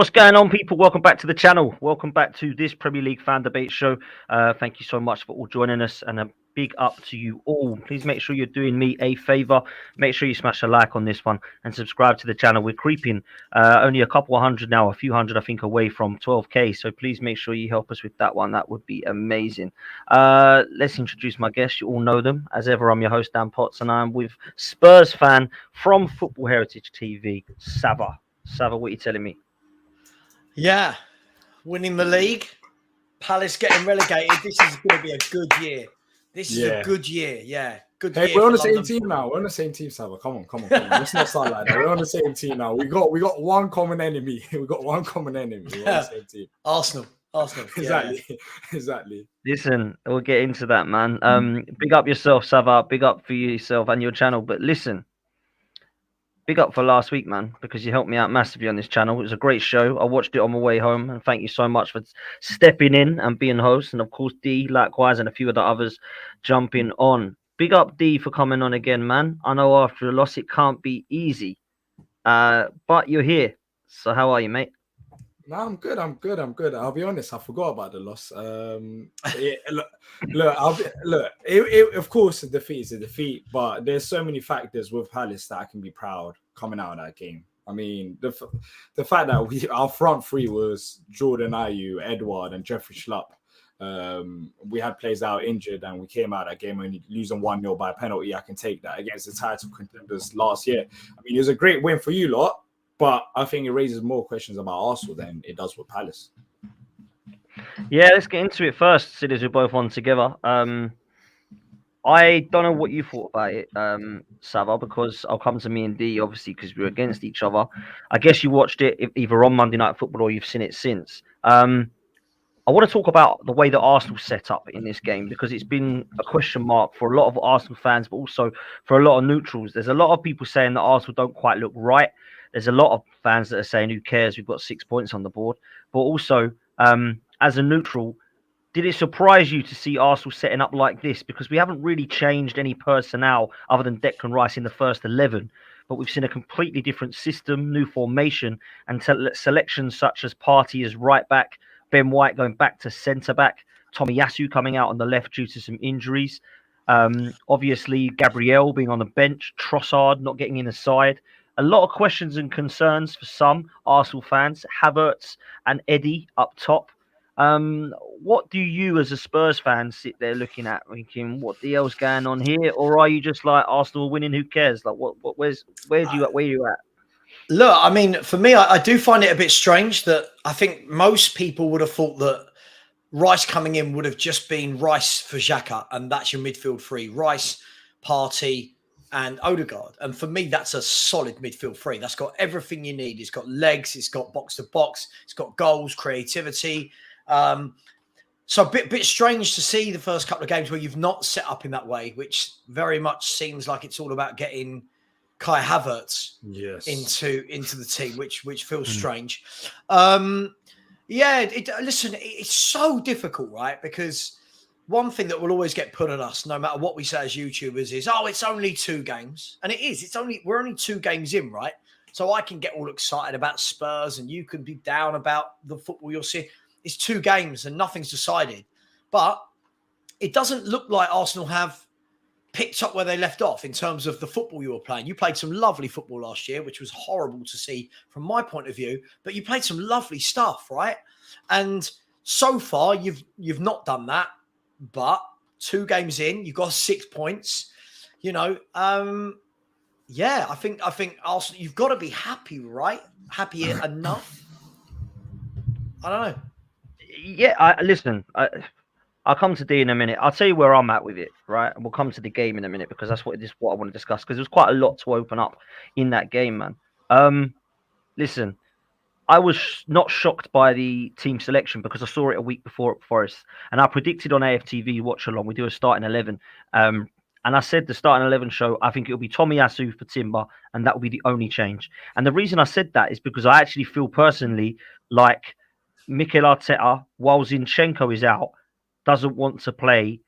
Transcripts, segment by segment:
What's going on, people? Welcome back to the channel. Welcome back to this Premier League fan debate show. Thank you so much for all joining us, and a big up to you all. Please make sure you're doing me a favor. Make sure you smash a like on this one and subscribe to the channel. We're creeping only a couple of hundred now, a few hundred, I think, away from 12K. So please make sure you help us with that one. That would be amazing. Let's introduce my guests. You all know them. As ever, I'm your host, Dan Potts, and I'm with Spurs fan from Football Heritage TV, Sava. Sava, what are you telling me? Yeah, winning the league, Palace getting relegated. This is going to be a good year. This is a good year. Yeah, good year. We're on the same team now. We're on the same team, Sava. Come on. Let's not start like that. We're on the same team now. We got one common enemy. We're on the same team. Arsenal. Exactly. Listen, we'll get into that, man. Big up yourself, Sava. Big up for yourself and your channel. But listen, big up for last week, man, because you helped me out massively on this channel. It was a great show. I watched it on my way home, and thank you so much for stepping in and being host. And of course, D, likewise, and a few of the others jumping on. Big up, D, for coming on again, man. I know after a loss, it can't be easy, but you're here. So how are you, mate? No, I'm good. I'll be honest, I forgot about the loss. Look. Of course, a defeat is a defeat, but there's so many factors with Palace that I can be proud coming out of that game. I mean, the fact that our front three was Jordan Ayew, Edouard, and Jeffrey Schlupp. We had players out injured, and we came out of that game only losing 1-0 by a penalty. I can take that against the title contenders last year. I mean, it was a great win for you lot. But I think it raises more questions about Arsenal than it does with Palace. Yeah, let's get into it first, seeing as we're both on together. I don't know what you thought about it, Sava, because I'll come to me and D, obviously, because we're against each other. I guess you watched it either on Monday Night Football or you've seen it since. I want to talk about the way that Arsenal set up in this game, because it's been a question mark for a lot of Arsenal fans, but also for a lot of neutrals. There's a lot of people saying that Arsenal don't quite look right. There's a lot of fans that are saying, who cares? We've got 6 points on the board. But also, as a neutral, did it surprise you to see Arsenal setting up like this? Because we haven't really changed any personnel other than Declan Rice in the first 11. But we've seen a completely different system, new formation, and selections such as Partey as right back, Ben White going back to centre back, Tomiyasu coming out on the left due to some injuries. Obviously, Gabriel being on the bench, Trossard not getting in the side. A lot of questions and concerns for some Arsenal fans. Havertz and Eddie up top. What do you, as a Spurs fan, sit there looking at, thinking, what the hell's going on here? Or are you just like, Arsenal winning? Who cares? Like, where are you at? Look, I mean, for me, I do find it a bit strange that I think most people would have thought that Rice coming in would have just been Rice for Xhaka, and that's your midfield three: Rice, Partey, and Odegaard. And for me, that's a solid midfield three. That's got everything you need. It's got legs, it's got box to box, it's got goals, creativity. So a bit strange to see the first couple of games where you've not set up in that way, which very much seems like it's all about getting Kai Havertz into the team, which feels strange. Listen, it's so difficult, right? Because one thing that will always get put on us, no matter what we say as YouTubers, is, it's only 2 games. And it is. We're only 2 games in, right? So I can get all excited about Spurs and you can be down about the football you're seeing. It's 2 games and nothing's decided. But it doesn't look like Arsenal have picked up where they left off in terms of the football you were playing. You played some lovely football last year, which was horrible to see from my point of view. But you played some lovely stuff, right? And so far, you've not done that. But 2 games in, you've got 6 points. I think Arsenal, you've got to be happy, right? Happy enough. I don't know. Yeah, listen. I'll come to D in a minute. I'll tell you where I'm at with it, right? And we'll come to the game in a minute because that's what I want to discuss. Because there's quite a lot to open up in that game, man. Listen. I was not shocked by the team selection because I saw it a week before at Forest. And I predicted on AFTV Watch Along, we do a starting 11. And I said the starting 11 show, I think it'll be Tomiyasu for Timber, and that will be the only change. And the reason I said that is because I actually feel personally like Mikel Arteta, while Zinchenko is out, doesn't want to play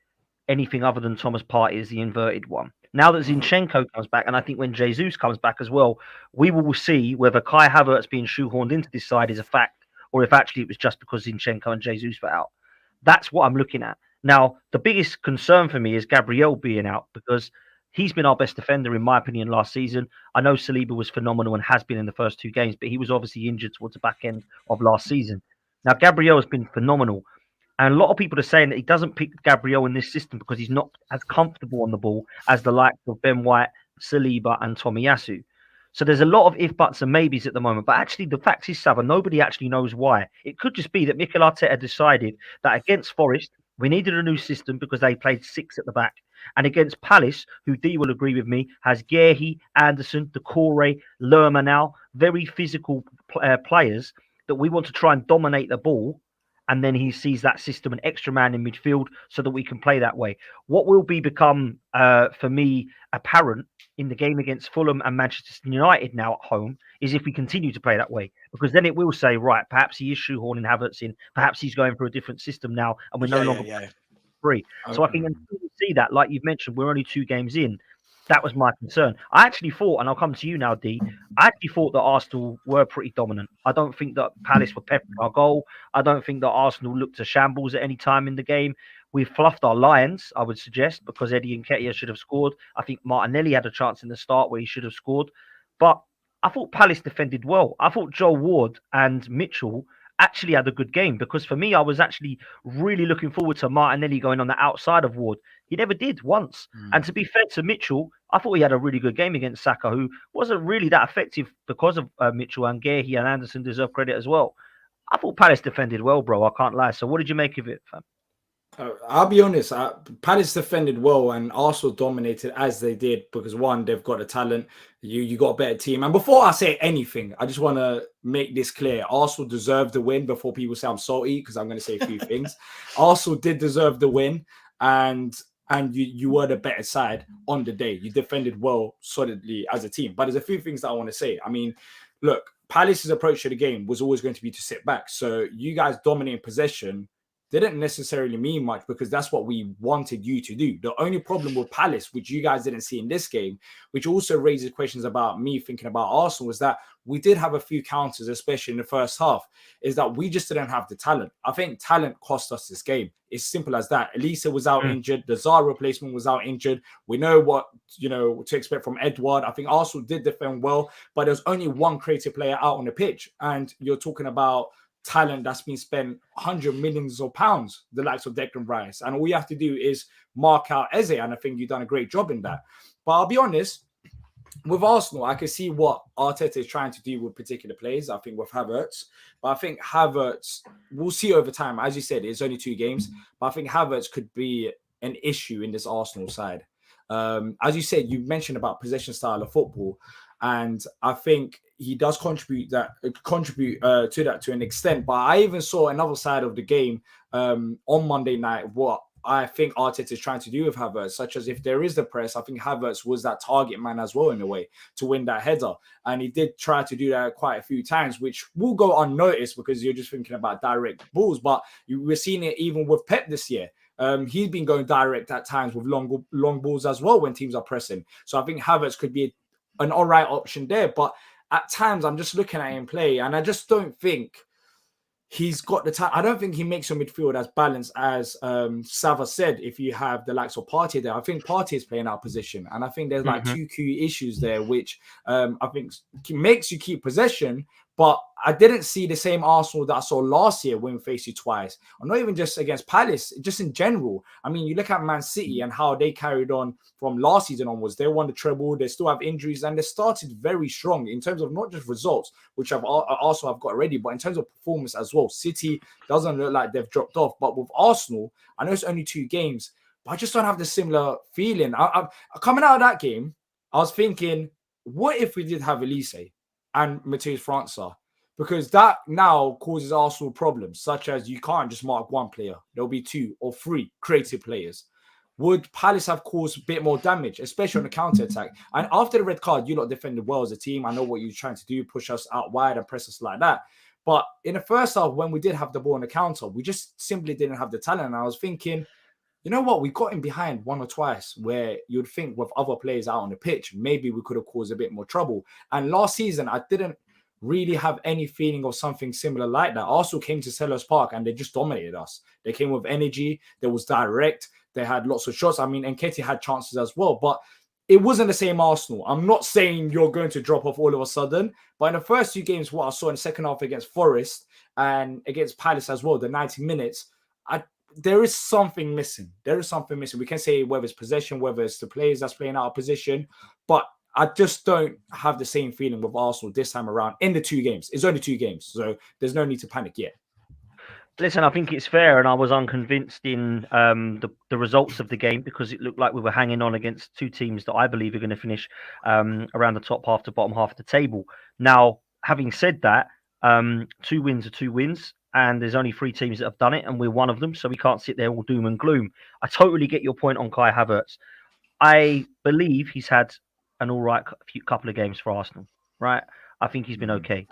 anything other than Thomas Partey as the inverted one. Now that Zinchenko comes back, and I think when Jesus comes back as well, we will see whether Kai Havertz being shoehorned into this side is a fact, or if actually it was just because Zinchenko and Jesus were out. That's what I'm looking at. Now, the biggest concern for me is Gabriel being out because he's been our best defender, in my opinion, last season. I know Saliba was phenomenal and has been in the first 2 games, but he was obviously injured towards the back end of last season. Now, Gabriel has been phenomenal. And a lot of people are saying that he doesn't pick Gabriel in this system because he's not as comfortable on the ball as the likes of Ben White, Saliba, and Tomiyasu. So there's a lot of if, buts, and maybes at the moment. But actually, the fact is, Sava, nobody actually knows why. It could just be that Mikel Arteta decided that against Forest, we needed a new system because they played 6 at the back. And against Palace, who D will agree with me, has Guehi, Anderson, Decore, Lerma now, very physical players that we want to try and dominate the ball. And then he sees that system, an extra man in midfield, so that we can play that way. What will become, for me, apparent in the game against Fulham and Manchester United now at home is if we continue to play that way. Because then it will say, right, perhaps he is shoehorning Havertz in, perhaps he's going for a different system now, and we're no longer free. So I think until we see that, like you've mentioned, we're only 2 games in. That was my concern. I actually thought, and I'll come to you now, D. I actually thought that Arsenal were pretty dominant. I don't think that Palace were peppering our goal. I don't think that Arsenal looked to shambles at any time in the game. We fluffed our Lions, I would suggest, because Eddie Nketiah should have scored. I think Martinelli had a chance in the start where he should have scored. But I thought Palace defended well. I thought Joel Ward and Mitchell actually had a good game because for me, I was actually really looking forward to Martinelli going on the outside of Ward. He never did once. And to be fair to Mitchell, I thought he had a really good game against Saka, who wasn't really that effective because of Mitchell, and Guehi and Anderson deserve credit as well. I thought Palace defended well, bro. I can't lie. So what did you make of it, fam? I'll be honest. Palace defended well, and Arsenal dominated as they did because one, they've got the talent. You got a better team. And before I say anything, I just want to make this clear: Arsenal deserved the win. Before people say I'm salty, because I'm going to say a few things. Arsenal did deserve the win, and you were the better side on the day. You defended well, solidly as a team. But there's a few things that I want to say. I mean, look, Palace's approach to the game was always going to be to sit back. So you guys dominating possession didn't necessarily mean much because that's what we wanted you to do. The only problem with Palace, which you guys didn't see in this game, which also raises questions about me thinking about Arsenal, is that we did have a few counters, especially in the first half, is that we just didn't have the talent. I think talent cost us this game. It's simple as that. Elisa was out injured. The Zara replacement was out injured. We know what, to expect from Edward. I think Arsenal did defend well, but there's only one creative player out on the pitch. And you're talking about talent that's been spent hundreds of millions of pounds, the likes of Declan Rice. And all you have to do is mark out Eze. And I think you've done a great job in that. But I'll be honest, with Arsenal, I can see what Arteta is trying to do with particular players. I think with Havertz. But I think Havertz, we'll see over time. As you said, it's only 2 games. But I think Havertz could be an issue in this Arsenal side. As you said, you mentioned about possession style of football. And I think he does contribute to that to an extent. But I even saw another side of the game on Monday night, what I think Arteta is trying to do with Havertz, such as if there is the press, I think Havertz was that target man as well in a way to win that header. And he did try to do that quite a few times, which will go unnoticed because you're just thinking about direct balls. But we're seeing it even with Pep this year. He's been going direct at times with long balls as well when teams are pressing. So I think Havertz could be an all right option there. But at times I'm just looking at him play and I just don't think he's got the time. I don't think he makes your midfield as balanced as Sava said. If you have the likes of Partey there, I think Partey is playing out position. And I think there's like 2 key issues there, which I think makes you keep possession. But I didn't see the same Arsenal that I saw last year when we faced you twice. Or not even just against Palace, just in general. I mean, you look at Man City and how they carried on from last season onwards. They won the treble. They still have injuries. And they started very strong in terms of not just results, which Arsenal have got already, but in terms of performance as well. City doesn't look like they've dropped off. But with Arsenal, I know it's only 2 games, but I just don't have the similar feeling. Coming out of that game, I was thinking, what if we did have Elise and Matheus França? Because that now causes Arsenal problems, such as you can't just mark 1 player. There'll be 2 or 3 creative players. Would Palace have caused a bit more damage, especially on the counter-attack? And after the red card, you lot defended well as a team. I know what you're trying to do, push us out wide and press us like that. But in the first half, when we did have the ball on the counter, we just simply didn't have the talent. And I was thinking, you know what? We got him behind one or twice where you'd think with other players out on the pitch, maybe we could have caused a bit more trouble. And last season, I didn't really have any feeling of something similar like that. Arsenal came to Selhurst Park and they just dominated us. They came with energy. They was direct. They had lots of shots. I mean, Nketiah had chances as well, but it wasn't the same Arsenal. I'm not saying you're going to drop off all of a sudden, but in the first 2 games, what I saw in the second half against Forest and against Palace as well, the 90 minutes, there is something missing. There is something missing. We can say whether it's possession, whether it's the players that's playing out of position, but I just don't have the same feeling with Arsenal this time around in the 2 games. It's only 2 games, so there's no need to panic yet. Listen, I think it's fair, and I was unconvinced in the results of the game because it looked like we were hanging on against 2 teams that I believe are going to finish around the top half to bottom half of the table. Now, having said that, 2 wins are 2 wins, and there's only 3 teams that have done it, and we're one of them, so we can't sit there all doom and gloom. I totally get your point on Kai Havertz. I believe he's had an all right couple of games for Arsenal, right? I think he's been okay.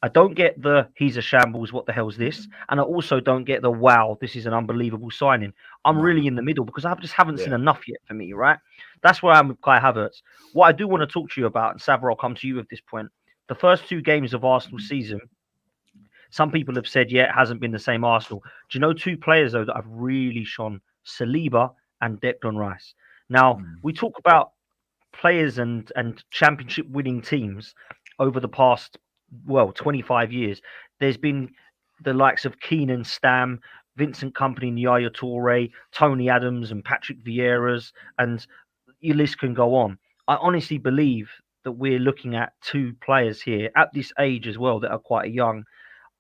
I don't get the he's a shambles, what the hell's this? And I also don't get the wow, this is an unbelievable signing. I'm really in the middle because I just haven't seen enough yet for me, right? That's where I'm with Kai Havertz. What I do want to talk to you about, and Savra, I'll come to you at this point. The first 2 games of Arsenal season, some people have said, yeah, it hasn't been the same Arsenal. Do you know 2 players, though, that have really shone? Saliba and Declan Rice. Now, we talk about players and championship winning teams over the past 25 years. There's been the likes of Keenan Stam, Vincent Kompany and Yaya Toure, Tony Adams and Patrick Vieira's, and your list can go on. I honestly believe that we're looking at 2 players here at this age as well that are quite young.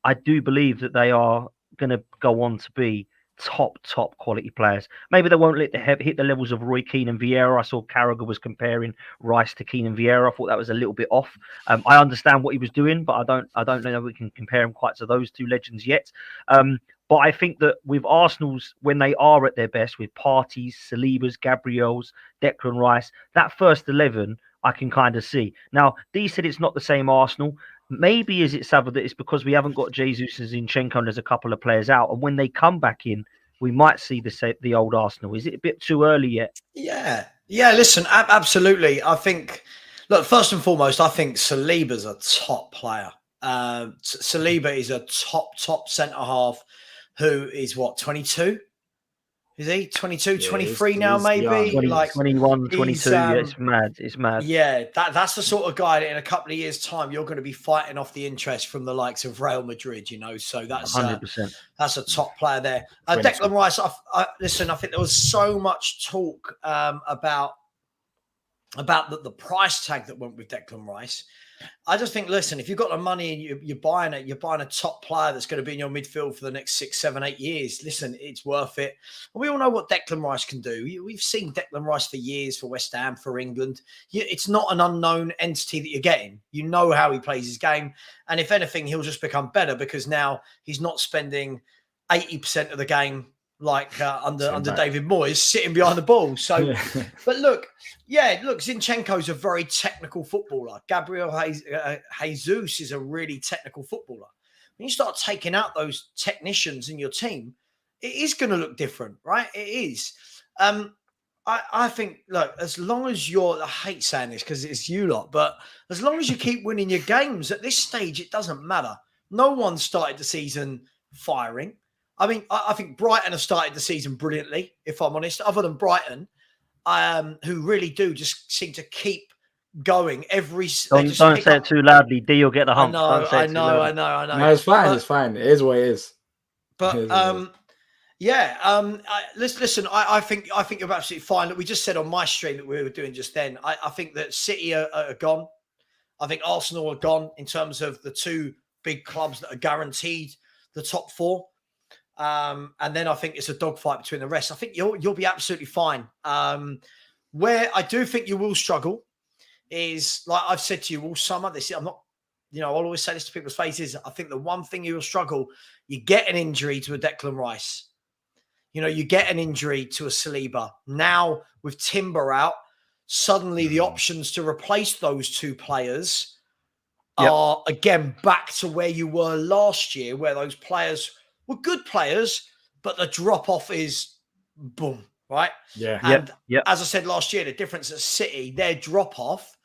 I do believe that they are going to go on to be top quality players. Maybe they won't hit the levels of Roy Keane and Vieira. I saw Carragher was comparing Rice to Keane and Vieira. I thought that was a little bit off. I understand what he was doing, but I don't know if we can compare him quite to those 2 legends yet. But I think that with Arsenal's, when they are at their best, with Partey's, Saliba's, Gabriel's, Declan Rice, that first 11 I can kind of see. Now, Dee said it's not the same Arsenal. Maybe is it, Sava, that it's because we haven't got Jesus and Zinchenko and there's a couple of players out, and when they come back in, we might see the old Arsenal. Is it a bit too early yet? Yeah. Listen, absolutely. I think, look, first and foremost, I think Saliba's a top player. Saliba is a top centre half who is 22? Is he 22, 23 now, maybe? 20, like 21, 22. Yeah, it's mad. It's mad. Yeah, that's the sort of guy that in a couple of years' time you're going to be fighting off the interest from the likes of Real Madrid, you know. So that's 100%. That's a top player there. Declan Rice, listen, I think there was so much talk about the price tag that went with Declan Rice. I just think, listen, if you've got the money and you're buying a top player that's going to be in your midfield for the next 6, 7, 8 years, listen, it's worth it. And we all know what Declan Rice can do. We've seen Declan Rice for years for West Ham, for England. It's not an unknown entity that you're getting. You know how he plays his game. And if anything, he'll just become better because now he's not spending 80% of the game like under David Moyes, sitting behind the ball. So, but look, Zinchenko's a very technical footballer. Gabriel Jesus is a really technical footballer. When you start taking out those technicians in your team, it is going to look different, right? It is. I think, look, as long as I hate saying this because it's you lot, but as long as you keep winning your games at this stage, it doesn't matter. No one started the season firing. I mean, I think Brighton have started the season brilliantly, if I'm honest, other than Brighton, who really do just seem to keep going every... Don't say it too loudly, D, you'll get the hump. I know. No, it's fine, it's fine. It is what it is. But, listen, I think you're absolutely fine. Look, we just said on my stream that we were doing just then, I think that City are gone. I think Arsenal are gone in terms of the 2 big clubs that are guaranteed the top 4. And then I think it's a dogfight between the rest. I think you'll be absolutely fine. Where I do think you will struggle is, like I've said to you all summer, I'm not, I'll always say this to people's faces. I think the one thing you will struggle, you get an injury to a Declan Rice. You get an injury to a Saliba. Now with Timber out, suddenly the options to replace those 2 players are again back to where you were last year, where those players were good players, but the drop-off is boom. right? Yeah. And Yep. as I said last year, the difference at City, their drop off.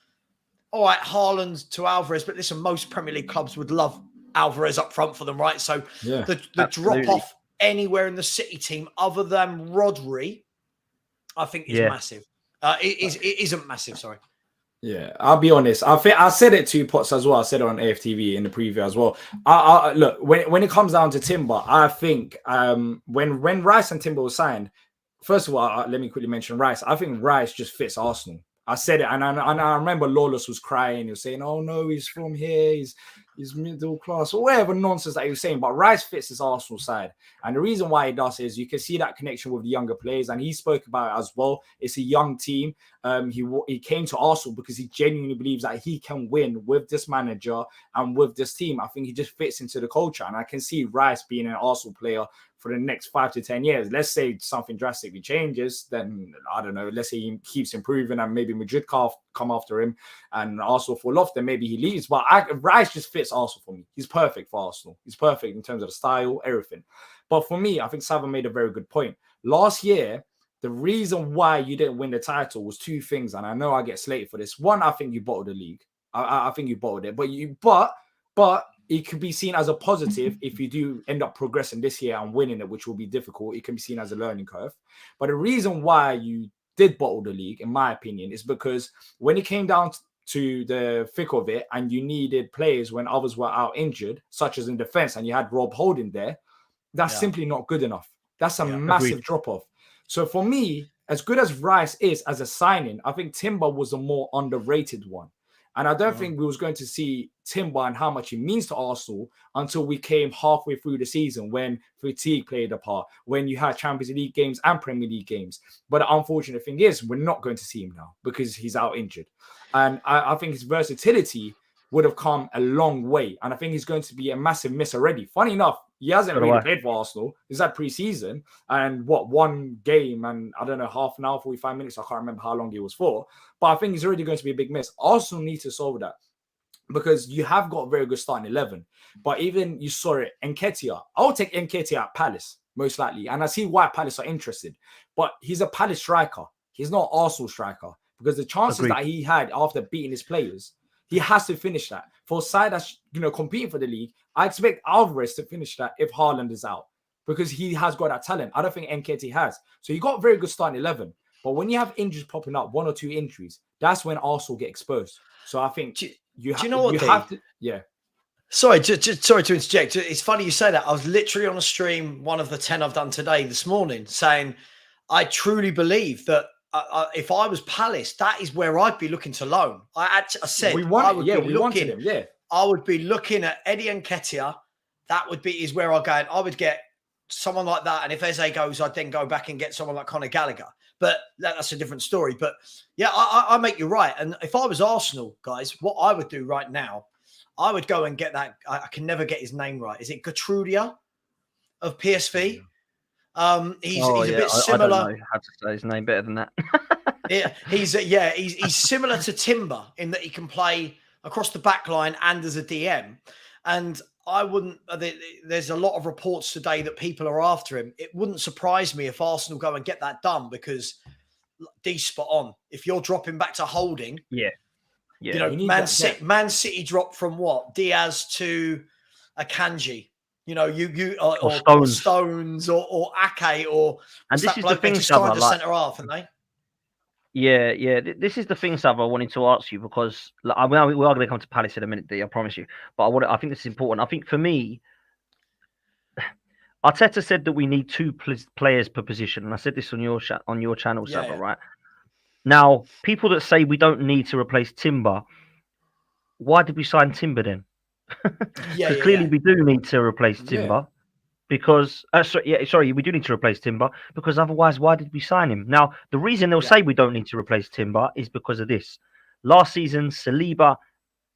All right, Haaland to Alvarez, but listen, most Premier League clubs would love Alvarez up front for them, right? So Yeah. the drop off anywhere in the City team other than Rodri, I think is massive. It isn't massive, sorry. Yeah, I'll be honest. I think I said it to Potts as well. I said it on AFTV in the preview as well. I look, when it comes down to Timber, I think when Rice and Timber were signed, first of all, let me quickly mention Rice. I think Rice just fits Arsenal. I said it, and I remember Lawless was crying. He was saying, "Oh no, he's from here. He's middle class," or whatever nonsense that he was saying. But Rice fits his Arsenal side, and the reason why he does is you can see that connection with the younger players, and he spoke about it as well. It's a young team. He came to Arsenal because he genuinely believes that he can win with this manager and with this team. I think he just fits into the culture, and I can see Rice being an Arsenal player for the next 5 to 10 years. Let's say something drastically changes, then I don't know. Let's say he keeps improving and maybe Madrid come after him and Arsenal fall off, then maybe he leaves. But Rice just fits Arsenal for me. He's perfect for Arsenal. He's perfect in terms of the style, everything. But for me, I think Sava made a very good point. Last year, the reason why you didn't win the title was 2 things, and I know I get slated for this. One, I think you bottled the league. I think you bottled it, but it could be seen as a positive if you do end up progressing this year and winning it, which will be difficult. It can be seen as a learning curve. But the reason why you did bottle the league, in my opinion, is because when it came down to the thick of it and you needed players when others were out injured, such as in defense, and you had Rob Holding there, that's simply not good enough. That's a massive drop-off. So for me, as good as Rice is as a signing, I think Timber was a more underrated one. And I don't think we was going to see Timber and how much he means to Arsenal until we came halfway through the season when fatigue played a part, when you had Champions League games and Premier League games. But the unfortunate thing is we're not going to see him now because he's out injured. And I think his versatility would have come a long way. And I think he's going to be a massive miss already. Funny enough, he hasn't really played for Arsenal. He's had pre-season and one game and I don't know, half an hour, 45 minutes. I can't remember how long he was for. But I think he's already going to be a big miss. Arsenal need to solve that because you have got a very good starting 11. But even you saw it, Nketiah. I'll take Nketiah at Palace, most likely. And I see why Palace are interested. But he's a Palace striker. He's not Arsenal striker because the chances that he had after beating his players, he has to finish that. For a side that's competing for the league, I expect Alvarez to finish that if Haaland is out because he has got that talent. I don't think Nketiah has. So he got a very good starting 11. But when you have injuries popping up, 1 or 2 injuries, that's when Arsenal get exposed. So I think you have to. Yeah. Sorry, sorry to interject. It's funny you say that. I was literally on a stream, one of the 10 I've done today this morning, saying I truly believe that if I was Palace, that is where I'd be looking to loan. I said we wanted him. Yeah, I would be looking at Eddie Nketiah. That is where I go. And I would get someone like that. And if Eze goes, I'd then go back and get someone like Conor Gallagher. But that's a different story. But yeah, I make you right. And if I was Arsenal, guys, what I would do right now, I would go and get that. I can never get his name right. Is it Gatrudia of PSV? He's a bit similar. I don't know how to say his name better than that. He's similar to Timber in that he can play across the back line and as a DM. And I wouldn't. There's a lot of reports today that people are after him. It wouldn't surprise me if Arsenal go and get that done because D's spot on. If you're dropping back to Holding, Man City dropped from what Diaz to Akanji. Or Stones or Ake or and this is the thing, Sava, centre half, aren't they? Yeah. This is the thing, Sava, I wanted to ask you because we are going to come to Palace in a minute, D, I promise you. But I think this is important. I think for me, Arteta said that we need 2 players per position, and I said this on your channel, Sava, right? Now, people that say we don't need to replace Timber, why did we sign Timber then? Because clearly we do need to replace Timber. Because we do need to replace Timber because otherwise, why did we sign him? Now, the reason they'll say we don't need to replace Timber is because of this. Last season, Saliba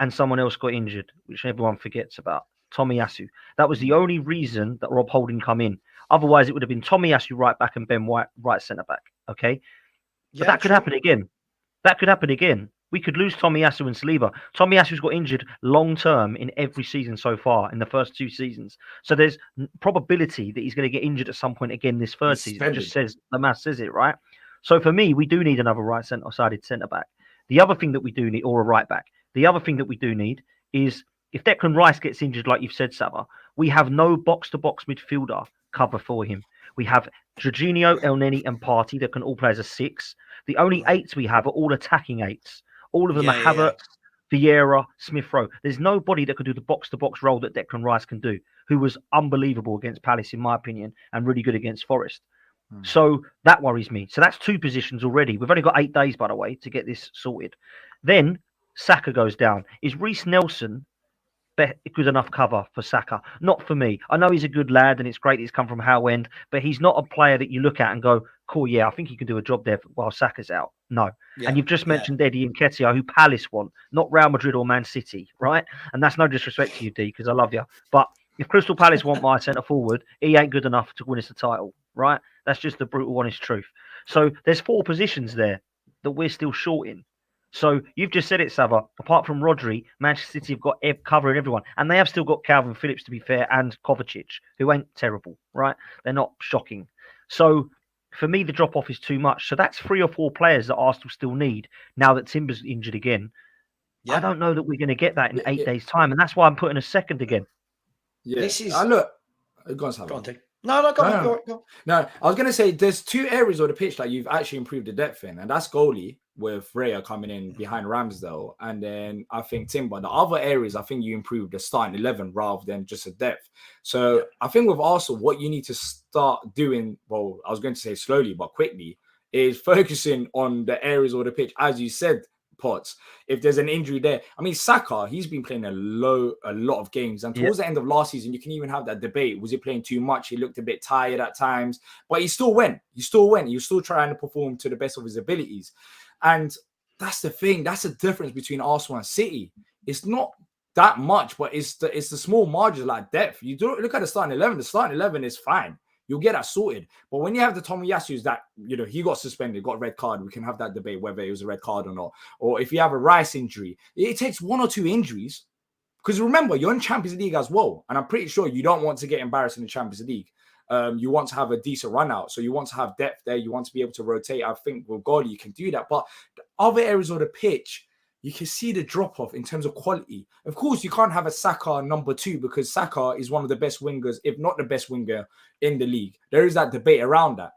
and someone else got injured, which everyone forgets about. Tomiyasu. That was the only reason that Rob Holding come in. Otherwise, it would have been Tomiyasu right back and Ben White right centre back. Okay, but that could happen again. That could happen again. We could lose Tomiyasu and Saliba. Tomiyasu's got injured long term in every season so far in the first 2 seasons. So there's probability that he's going to get injured at some point again this third He's season. It just suspended. says the math says it, right? So for me, we do need another right-sided centre back. The other thing that we do need, or a right back. The other thing that we do need is if Declan Rice gets injured, like you've said, Saba, we have no box-to-box midfielder cover for him. We have Jorginho, Elneny, and Partey that can all play as a 6. The only 8s we have are all attacking 8s. All of them are Havertz, Vieira, Smith Rowe. There's nobody that can do the box-to-box role that Declan Rice can do, who was unbelievable against Palace, in my opinion, and really good against Forest. So that worries me. So that's 2 positions already. We've only got 8 days, by the way, to get this sorted. Then Saka goes down. Is Reece Nelson good enough cover for Saka? Not for me. I know he's a good lad and it's great he's come from Howe End, but he's not a player that you look at and go, cool, yeah, I think he can do a job there while Saka's out. No. And you've just mentioned Eddie Nketiah, who Palace want, not Real Madrid or Man City, right? And that's no disrespect to you, D, because I love you. But if Crystal Palace want my centre forward, he ain't good enough to win us the title, right? That's just the brutal, honest truth. So there's 4 positions there that we're still short in. So you've just said it, Sava. Apart from Rodri, Manchester City have got covering everyone. And they have still got Calvin Phillips, to be fair, and Kovacic, who ain't terrible, right? They're not shocking. So for me, the drop-off is too much. So that's 3 or 4 players that Arsenal still need now that Timber's injured again. I don't know that we're going to get that in 8 days' time. And that's why I'm putting a second again. Yeah. This is... look. Go on, Sava. Go on, Tim. No, go on. No, I was going to say there's 2 areas of the pitch that you've actually improved the depth in, and that's goalie with Raya coming in behind Ramsdale, and then I think Timber. The other areas, I think you improved the starting 11 rather than just a depth. So I think with Arsenal, what you need to start doing, well, I was going to say slowly but quickly, is focusing on the areas of the pitch, as you said, Potts. If there's an injury there, I mean, Saka, he's been playing a lot of games, and towards the end of last season, you can even have that debate: was he playing too much? He looked a bit tired at times, but he still went. He was still trying to perform to the best of his abilities, and that's the thing. That's the difference between Arsenal and City. It's not that much, but it's the small margins like depth. You do look at the starting 11. The starting 11 is fine. You'll get that sorted. But when you have the Tomiyasu's that, he got suspended, got a red card, we can have that debate whether it was a red card or not. Or if you have a Rice injury, it takes 1 or 2 injuries. Because remember, you're in Champions League as well. And I'm pretty sure you don't want to get embarrassed in the Champions League. You want to have a decent run out. So you want to have depth there. You want to be able to rotate. I think with goalie, you can do that. But the other areas of the pitch, you can see the drop-off in terms of quality. Of course, you can't have a Saka number 2 because Saka is one of the best wingers, if not the best winger in the league. There is that debate around that.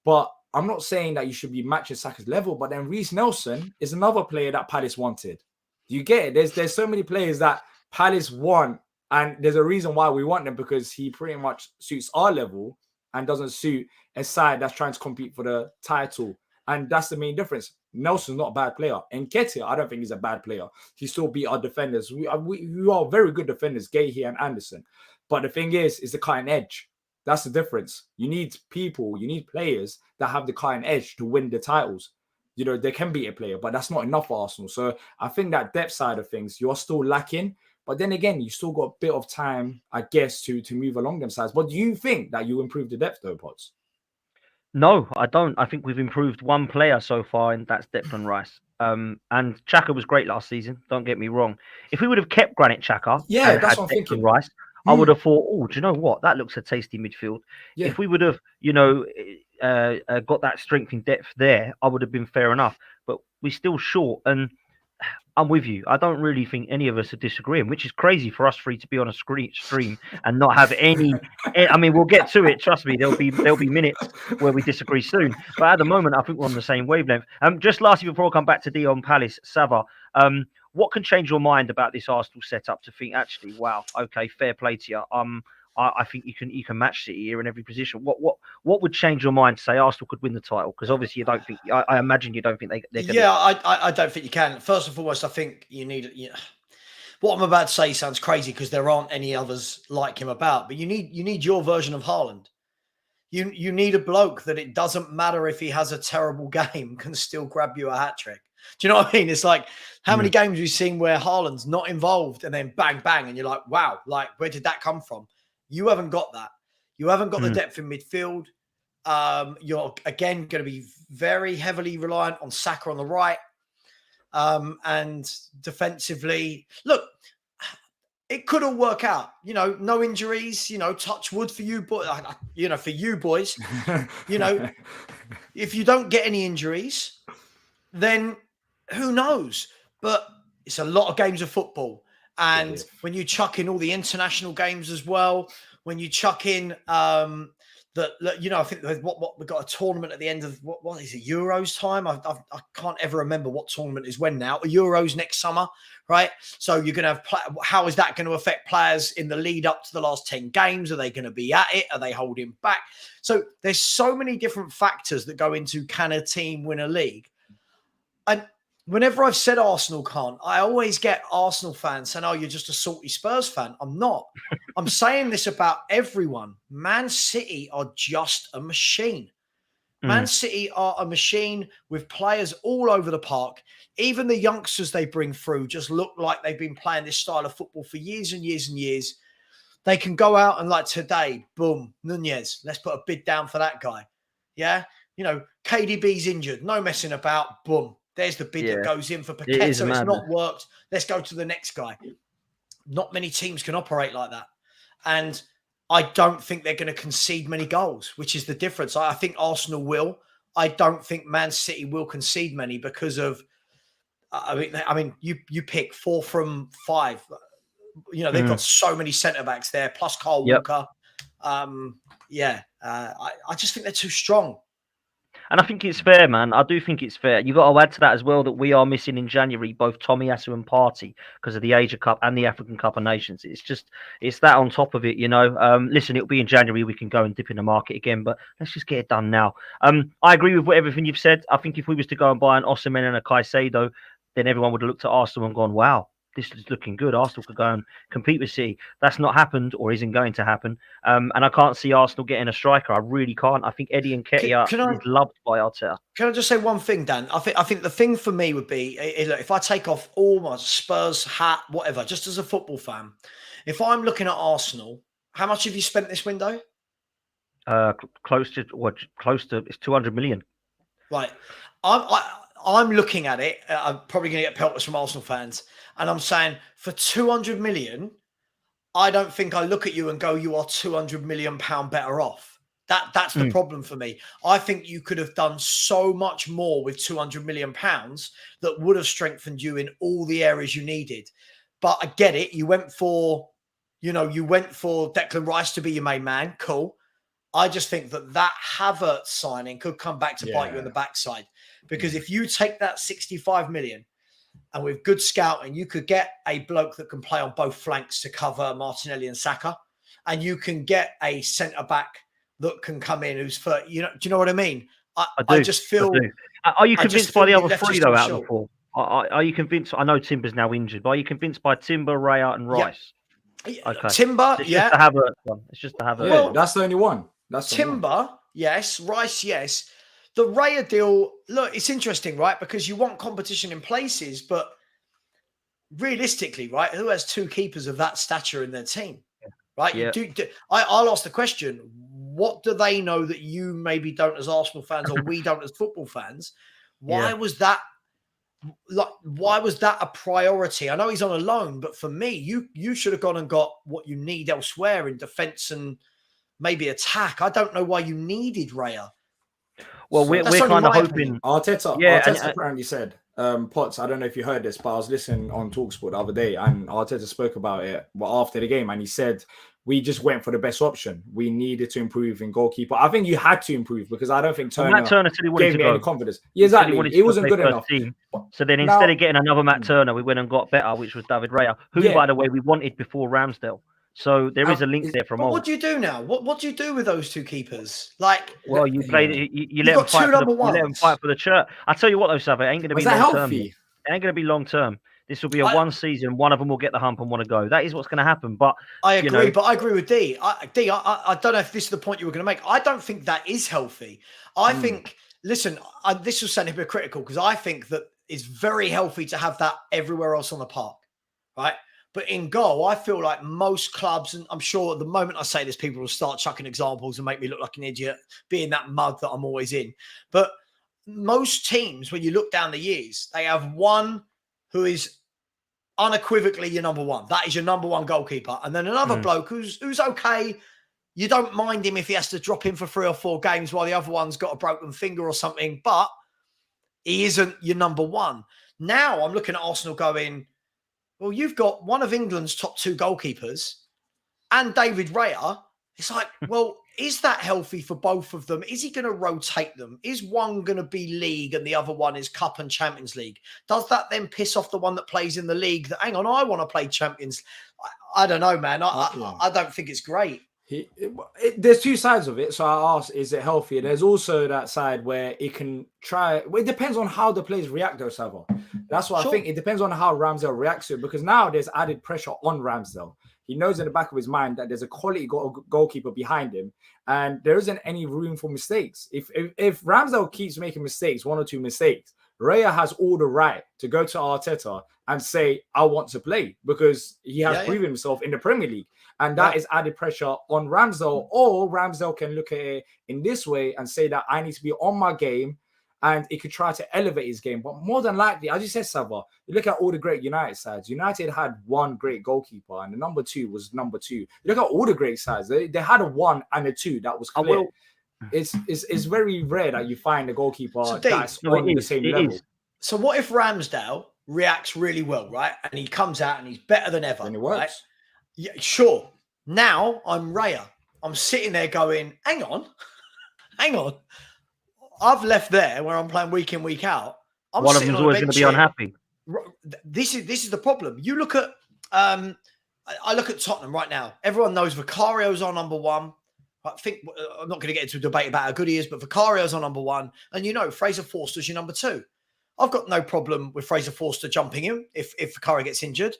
But I'm not saying that you should be matching Saka's level, but then Reece Nelson is another player that Palace wanted. Do you get it? There's so many players that Palace want, and there's a reason why we want them, because he pretty much suits our level and doesn't suit a side that's trying to compete for the title. And that's the main difference. Nelson's not a bad player. And Nketiah, I don't think he's a bad player. He still beat our defenders. We are very good defenders, Gahey and Anderson. But the thing is the cutting edge. That's the difference. You need players that have the cutting edge to win the titles. They can beat a player, but that's not enough for Arsenal. So I think that depth side of things, you're still lacking. But then again, you still got a bit of time, I guess, to move along them sides. But do you think that you improved the depth, though, Potts? No, I don't. I think we've improved 1 player so far, and that's Declan Rice. And Xhaka was great last season. Don't get me wrong. If we would have kept Granit Xhaka and that's had what I'm Declan thinking. Rice, I would have thought, oh, do you know what? That looks a tasty midfield. Yeah. If we would have, got that strength and depth there, I would have been fair enough. But we're still short, and I'm with you. I don't really think any of us are disagreeing, which is crazy for us 3 to be on a stream and not have any. I mean, we'll get to it. Trust me, there'll be minutes where we disagree soon. But at the moment, I think we're on the same wavelength. Just lastly, before I come back to Dion Palace, Sava, what can change your mind about this Arsenal setup to think, actually, wow, okay, fair play to you. I think you can match City here in every position. What would change your mind to say Arsenal could win the title? Because obviously you don't think. I imagine you don't think they're going. Yeah, I don't think you can. First and foremost, I think you need. What I'm about to say sounds crazy because there aren't any others like him about. But you need your version of Haaland. You need a bloke that it doesn't matter if he has a terrible game, can still grab you a hat trick. Do you know what I mean? It's like how many games we've seen where Haaland's not involved and then bang bang, and you're like, wow, like where did that come from? You haven't got that. You haven't got the depth in midfield. You're, again, going to be very heavily reliant on Saka on the right. And defensively, look, it could all work out. No injuries. Touch wood for you, for you boys. If you don't get any injuries, then who knows? But it's a lot of games of football. And when you chuck in all the international games as well, when you chuck in I think what we've got a tournament at the end of what is it, Euros time? I can't ever remember what tournament is when now. Euros next summer, right? So you're going to have how is that going to affect players in the lead up to the last 10 games? Are they going to be at it? Are they holding back? So there's so many different factors that go into, can a team win a league? And whenever I've said Arsenal can't, I always get Arsenal fans saying, oh, you're just a salty Spurs fan. I'm not. I'm saying this about everyone. Man City are just a machine. Man City are a machine with players all over the park. Even the youngsters they bring through just look like they've been playing this style of football for years and years and years. They can go out and like today, boom, Nunez, let's put a bid down for that guy. Yeah. KDB's injured. No messing about. Boom. There's the bid that goes in for Paqueta. It's not worked. Let's go to the next guy. Not many teams can operate like that. And I don't think they're going to concede many goals, which is the difference. I think Arsenal will. I don't think Man City will concede many because of, you pick 4 from 5. They've got so many centre-backs there, plus Kyle Walker. I just think they're too strong. And I think it's fair, man. I do think it's fair. You've got to add to that as well that we are missing in January both Tomiyasu and Partey because of the Asia Cup and the African Cup of Nations. It's that on top of it, Listen, it'll be in January. We can go and dip in the market again, but let's just get it done now. I agree with everything you've said. I think if we was to go and buy an Osimhen and a Caicedo, then everyone would have looked at Arsenal and gone, wow, this is looking good. Arsenal could go and compete with City. That's not happened or isn't going to happen. And I can't see Arsenal getting a striker. I really can't. I think Eddie Nketiah is loved by Arteta. Can I just say one thing, Dan? I think the thing for me would be, if I take off all my Spurs hat, whatever, just as a football fan, if I'm looking at Arsenal, how much have you spent this window? Close to it's 200 million. Right. I'm looking at it. I'm probably going to get pelters from Arsenal fans. And I'm saying for 200 million, I don't think I look at you and go, you are 200 million pound better off. That's the problem for me. I think you could have done so much more with 200 million pounds that would have strengthened you in all the areas you needed. But I get it. You went for Declan Rice to be your main man. Cool. I just think that Havertz signing could come back to bite you in the backside. Because if you take that 65 million and with good scouting, you could get a bloke that can play on both flanks to cover Martinelli and Saka. And you can get a centre-back that can come in who's for, do you know what I mean? I just feel... Are you convinced by the other 3, though, out of the 4? Are you convinced? I know Timber's now injured, but are you convinced by Timber, Raya and Rice? Yeah. Okay. Timber, it's just the Havertz one. It's just the Havertz. Well, that's the only one. That's Timber, yes. Rice, yes. The Raya deal, look, it's interesting, right? Because you want competition in places, but realistically, right, who has 2 keepers of that stature in their team, right? Yeah. I'll ask the question, what do they know that you maybe don't as Arsenal fans or we don't as football fans? Why was that a priority? I know he's on a loan, but for me, you should have gone and got what you need elsewhere in defence and maybe attack. I don't know why you needed Raya. Well, we're kind of hoping Arteta apparently said, Potts, I don't know if you heard this, but I was listening on TalkSport the other day and Arteta spoke about it after the game and he said, we just went for the best option. We needed to improve in goalkeeper. I think you had to improve because I don't think Turner gave me any confidence. Yeah, exactly. It wasn't good enough. So then instead of getting another Matt Turner, we went and got better, which was David Raya, who, by the way, we wanted before Ramsdale. So there is a link there from what do you do now? What do you do with those 2 keepers? Well, you play. You let them fight. You let them fight for the shirt. I tell you what, though, Sav, it ain't going to be long term. It ain't going to be long term. This will be a one season. One of them will get the hump and want to go. That is what's going to happen. But I agree. But I agree with D. I don't know if this is the point you were going to make. I don't think that is healthy. I think. Listen, this will sound hypocritical because I think that it's very healthy to have that everywhere else on the park, right? But in goal, I feel like most clubs, and I'm sure at the moment I say this, people will start chucking examples and make me look like an idiot, being that mud that I'm always in. But most teams, when you look down the years, they have one who is unequivocally your number one. That is your number one goalkeeper. And then another bloke who's okay. You don't mind him if he has to drop in for 3 or 4 games while the other one's got a broken finger or something, but he isn't your number one. Now I'm looking at Arsenal going, well, you've got one of England's top 2 goalkeepers and David Raya. It's like, well, is that healthy for both of them? Is he going to rotate them? Is one going to be league and the other one is Cup and Champions League? Does that then piss off the one that plays in the league that, hang on, I want to play Champions? I don't know, man. I don't think it's great. There's 2 sides of it. So I asked, is it healthy? There's also that side where it can try. Well, it depends on how the players react, though, Savo. That's what I think. It depends on how Ramsdale reacts to it, because now there's added pressure on Ramsdale. He knows in the back of his mind that there's a quality goalkeeper behind him, and there isn't any room for mistakes. If Ramsdale keeps making mistakes, 1 or 2 mistakes, Raya has all the right to go to Arteta and say, I want to play, because he has proven himself in the Premier League. And that is added pressure on Ramsdale. Or Ramsdale can look at it in this way and say that I need to be on my game, and he could try to elevate his game. But more than likely, as you said, Sava, you look at all the great United sides. United had one great goalkeeper, and the number 2 was number 2. You look at all the great sides. They had a 1 and a 2 that was clear. It's very rare that you find a goalkeeper that's on the same level. So what if Ramsdale reacts really well, right? And he comes out and he's better than ever. And it works. Right? Yeah, sure. Now I'm Raya. I'm sitting there going, hang on. I've left there where I'm playing week in, week out. One of them's always going to be unhappy. This is the problem. You look at I look at Tottenham right now. Everyone knows Vicario's our number 1. I think I'm not going to get into a debate about how good he is, but Vicario's our number 1. And Fraser Forster's your number 2. I've got no problem with Fraser Forster jumping in if Vicario gets injured.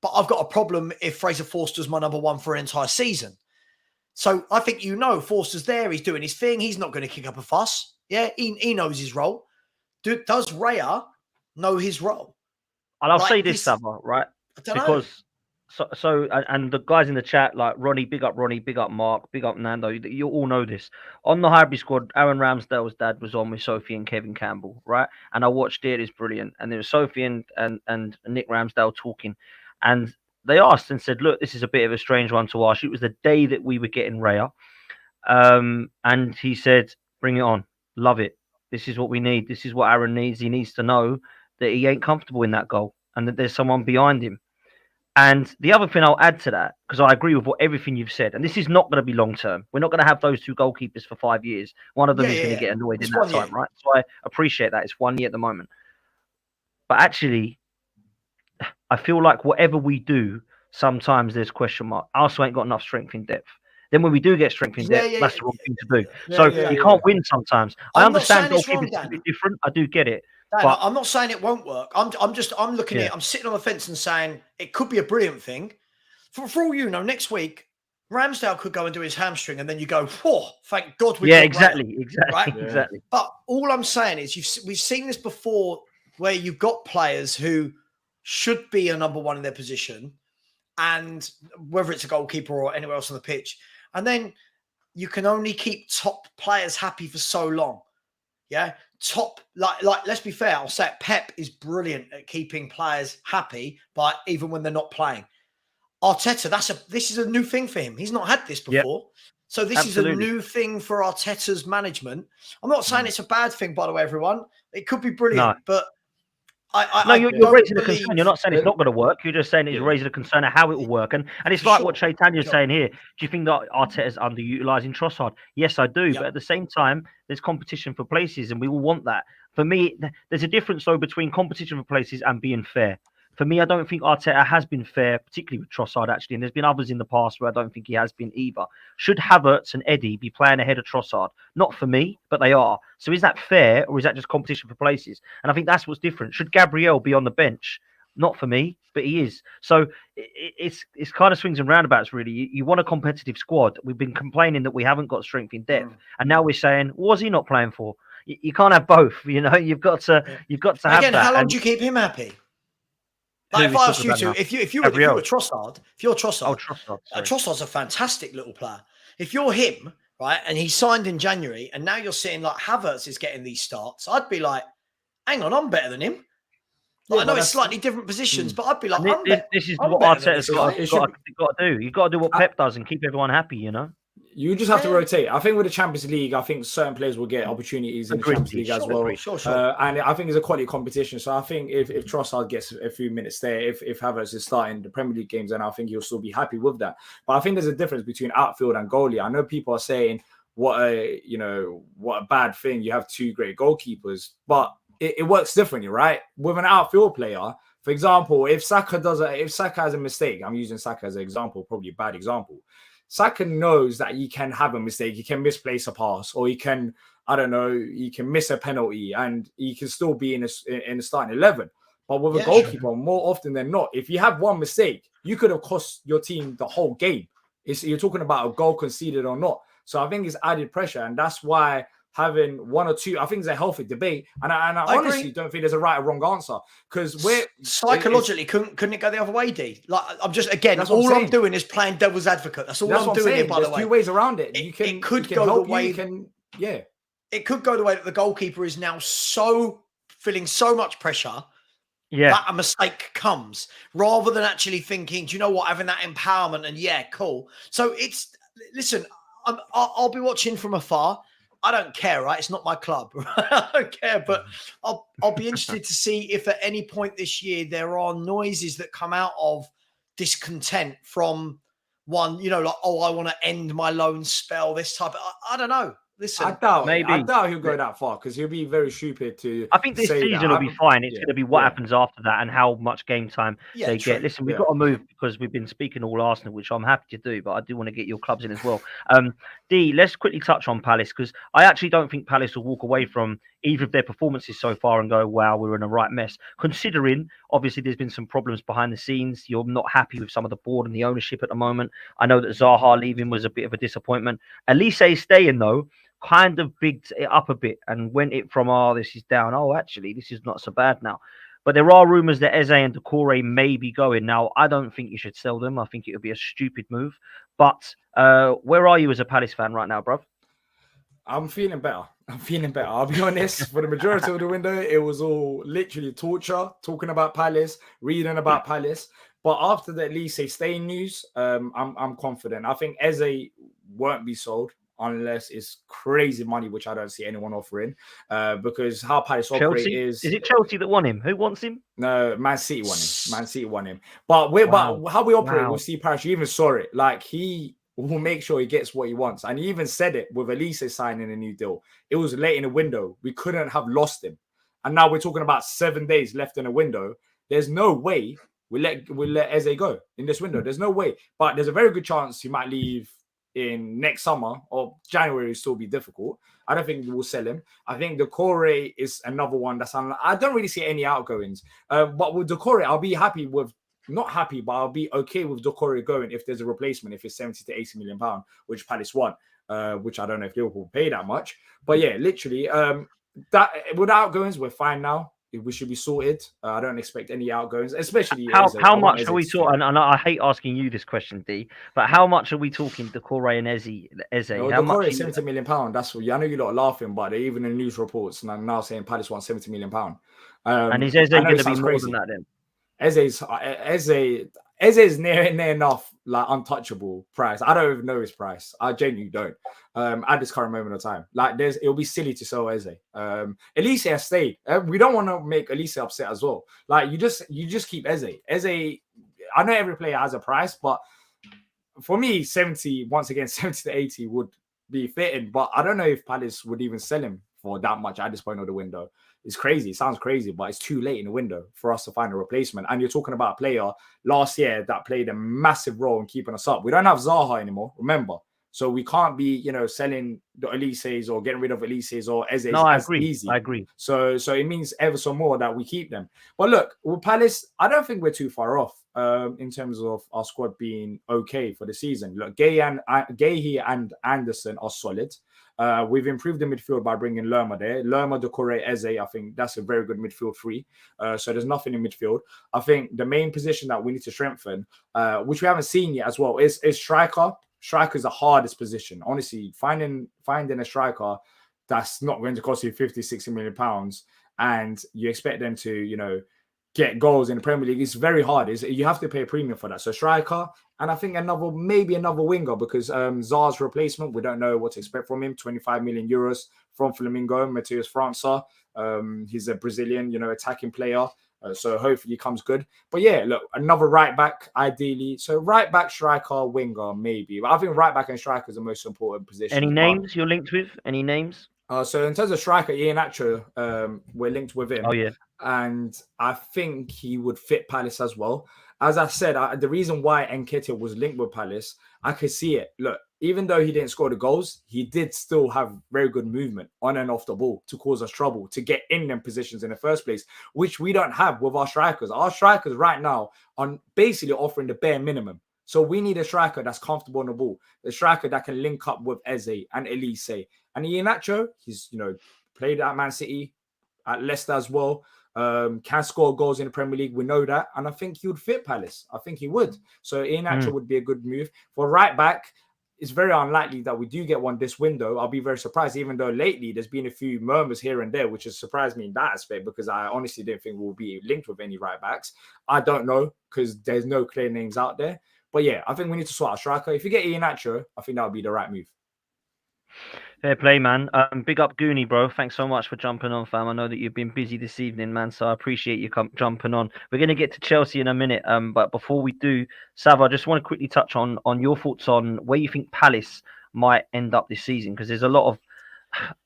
But I've got a problem if Fraser Forster's my number 1 for an entire season. So I think Forster's there. He's doing his thing. He's not going to kick up a fuss. Yeah, he knows his role. Does Raya know his role? And I'll say this, Sava, right? I don't know. So, and the guys in the chat, like Ronnie, big up Mark, big up Nando. You all know this. On the hybrid squad, Aaron Ramsdale's dad was on with Sophie and Kevin Campbell, right? And I watched it. It's brilliant. And there was Sophie and Nick Ramsdale talking. And they asked and said, look, this is a bit of a strange one to ask. It was the day that we were getting Raya. And he said, bring it on. Love it. This is what we need. This is what Aaron needs. He needs to know that he ain't comfortable in that goal and that there's someone behind him. And the other thing I'll add to that, because I agree with everything you've said, and this is not going to be long term. We're not going to have those 2 goalkeepers for 5 years. One of them is going to get annoyed in that time, right? So I appreciate that. It's 1 year at the moment. But actually, I feel like whatever we do, sometimes there's question mark. Arsenal ain't got enough strength in depth. Then when we do get strength in depth, that's the wrong thing to do. You can't win sometimes. I understand goalkeepers is a bit different. I do get it. Dan, but I'm not saying it won't work. I'm looking at it. I'm sitting on the fence and saying it could be a brilliant thing. For all you know, next week, Ramsdale could go and do his hamstring, and then you go, "Whoa, thank God we." Exactly. Right? Yeah. Exactly. But all I'm saying is, we've seen this before, where you've got players who should be a number 1 in their position, and whether it's a goalkeeper or anywhere else on the pitch, and then you can only keep top players happy for so long. Yeah, top like let's be fair. I'll say it, Pep is brilliant at keeping players happy, but even when they're not playing. Arteta, this is a new thing for him. He's not had this before. So this is a new thing for Arteta's management. I'm not saying it's a bad thing, by the way, everyone. It could be brilliant, but you're raising a concern. You're not saying it's not going to work. You're just saying you're raising a concern of how it will work. And it's like what Chaitanya's saying here. Do you think that Arteta's underutilizing Trossard? Yes, I do. But at the same time, there's competition for places, and we all want that. For me, there's a difference, though, between competition for places and being fair. For me, I don't think Arteta has been fair, particularly with Trossard, actually. And there's been others in the past where I don't think he has been either. Should Havertz and Eddie be playing ahead of Trossard? Not for me, but they are. So is that fair, or is that just competition for places? And I think that's what's different. Should Gabriel be on the bench? Not for me, but he is. So it's kind of swings and roundabouts, really. You want a competitive squad. We've been complaining that we haven't got strength in depth. And now we're saying, what was he not playing for? You can't have both, You've got to have that. Again, how long do you keep him happy? Like if I asked you to, if you were Trossard, Trossard's a fantastic little player. If you're him, right? And he signed in January, and now you're seeing like Havertz is getting these starts. I'd be like, hang on, I'm better than him. Like, I know it's slightly different positions, but I'd be like, this is I'm what better than Arteta's this guy. got to do. You've got to do what Pep does and keep everyone happy, you know? You just have to rotate. I think with the Champions League, I think certain players will get opportunities in the Champions League as well. Sure. And I think it's a quality competition. So I think if Trossard gets a few minutes there, if Havertz is starting the Premier League games, then I think he'll still be happy with that. But I think there's a difference between outfield and goalie. I know people are saying what a bad thing. You have two great goalkeepers, but it works differently, right? With an outfield player, for example, if Saka has a mistake, I'm using Saka as an example, probably a bad example. Saka knows that he can have a mistake. He can misplace a pass, or he can, he can miss a penalty, and he can still be in the starting 11. But with a goalkeeper, more often than not, if you have one mistake, you could have cost your team the whole game. You're talking about a goal conceded or not. So I think it's added pressure, and that's why having one or two, I think it's a healthy debate. And I honestly don't think there's a right or wrong answer, because we're psychologically couldn't it go the other way, D? Like, I'm just, again, I'm doing is playing devil's advocate. That's all I'm doing here, by the way. There's two ways around it. It could go the way. It could go the way that the goalkeeper is now feeling so much pressure that a mistake comes, rather than actually thinking, do you know what, having that empowerment and cool. So listen, I'll be watching from afar. I don't care, right? It's not my club. I don't care, but I'll be interested to see if at any point this year there are noises that come out of discontent from one, like, I want to end my loan spell, this type. I don't know. Listen, I doubt he'll go that far, because he'll be very stupid to. I think this season will be fine. It's going to be what happens after that and how much game time they get. Listen, we've got to move, because we've been speaking all Arsenal, which I'm happy to do, but I do want to get your clubs in as well. D, let's quickly touch on Palace, because I actually don't think Palace will walk away from either of their performances so far and go, wow, we're in a right mess. Considering, obviously, there's been some problems behind the scenes. You're not happy with some of the board and the ownership at the moment. I know that Zaha leaving was a bit of a disappointment. Elise staying, though, kind of bigged it up a bit and went it from, this is down, actually, this is not so bad now. But there are rumours that Eze and Doucouré may be going. Now, I don't think you should sell them. I think it would be a stupid move. But where are you as a Palace fan right now, bruv? I'm feeling better. I'll be honest. For the majority of the window, it was all literally torture, talking about Palace, reading about Palace. But after the Elise staying news, I'm confident. I think Eze won't be sold unless it's crazy money, which I don't see anyone offering. Because how Palace operate is it Chelsea that want him? Who wants him? No, Man City want him. But how we operate, we'll see Parish. You even saw it. Like, he will make sure he gets what he wants. And he even said it with Elise signing a new deal. It was late in the window. We couldn't have lost him. And now we're talking about 7 days left in the window. There's no way we let Eze go in this window. There's no way. But there's a very good chance he might leave in next summer, or January will still be difficult. I don't think we'll sell him. I think Doucouré is another one that's I don't really see any outgoings. But with Doucouré, I'll be happy with, not happy, but I'll be okay with Doucouré going if there's a replacement, if it's 70 to 80 million pounds, which Palace want, which I don't know if Liverpool pay that much. But yeah, literally, that with outgoings, we're fine now. We should be sorted. I don't expect any outgoings, especially how much are we talking? And I hate asking you this question, D, but how much are we talking? Doucouré and Eze. No, how Doucouré much? is 70 million pounds. That's what I know. You're not laughing, but they're even in news reports now saying Palace want 70 million pounds. And is Eze going to be more than that then? Eze is near enough like untouchable price. I don't even know his price. I genuinely don't. At this current moment of time, like it'll be silly to sell Eze. Elise has stayed. We don't want to make Elise upset as well. Like you just keep Eze. Eze. I know every player has a price, but for me, 70 to 80 would be fitting. But I don't know if Palace would even sell him for that much at this point of the window. It's crazy. It sounds crazy, but it's too late in the window for us to find a replacement. And you're talking about a player last year that played a massive role in keeping us up. We don't have Zaha anymore, remember. So we can't be, selling the Elises or getting rid of Elises or Eze's. No, I agree. So it means ever so more that we keep them. But look, with Palace, I don't think we're too far off in terms of our squad being okay for the season. Look, Gahey and Anderson are solid. We've improved the midfield by bringing Lerma there. Lerma, Doucouré, Eze, I think that's a very good midfield three. So there's nothing in midfield. I think the main position that we need to strengthen, which we haven't seen yet as well, is striker. striker's the hardest position. Honestly, finding a striker that's not going to cost you 50, 60 million pounds and you expect them to, get goals in the Premier League, it's very hard. You have to pay a premium for that. So striker, and I think maybe another winger, because Zaha's replacement, we don't know what to expect from him. 25 million euros from Flamengo, Matheus França. He's a Brazilian, attacking player. So hopefully he comes good. But yeah, look, another right back, ideally. So right back, striker, winger, maybe. But I think right back and striker is the most important position. Any names you're linked with? Any names? So in terms of striker, Iheanacho, we're linked with him. Oh, yeah. And I think he would fit Palace as well. As I said, the reason why Nketiah was linked with Palace, I could see it. Look, even though he didn't score the goals, he did still have very good movement on and off the ball to cause us trouble, to get in them positions in the first place, which we don't have with our strikers. Our strikers right now are basically offering the bare minimum. So we need a striker that's comfortable on the ball, a striker that can link up with Eze and Elise. And Iheanacho, he's played at Man City, at Leicester as well. Can score goals in the Premier League. We know that. And I think he would fit Palace. I think he would. So Iheanacho would be a good move. For right back, it's very unlikely that we do get one this window. I'll be very surprised, even though lately there's been a few murmurs here and there, which has surprised me in that aspect, because I honestly didn't think we'll be linked with any right backs. I don't know, because there's no clear names out there. But yeah, I think we need to sort out striker. If you get Iheanacho, I think that would be the right move. Fair play, man. Big up Goonie, bro. Thanks so much for jumping on, fam. I know that you've been busy this evening, man, so I appreciate you jumping on. We're going to get to Chelsea in a minute, but before we do, Sav, I just want to quickly touch on your thoughts on where you think Palace might end up this season, because there's a lot of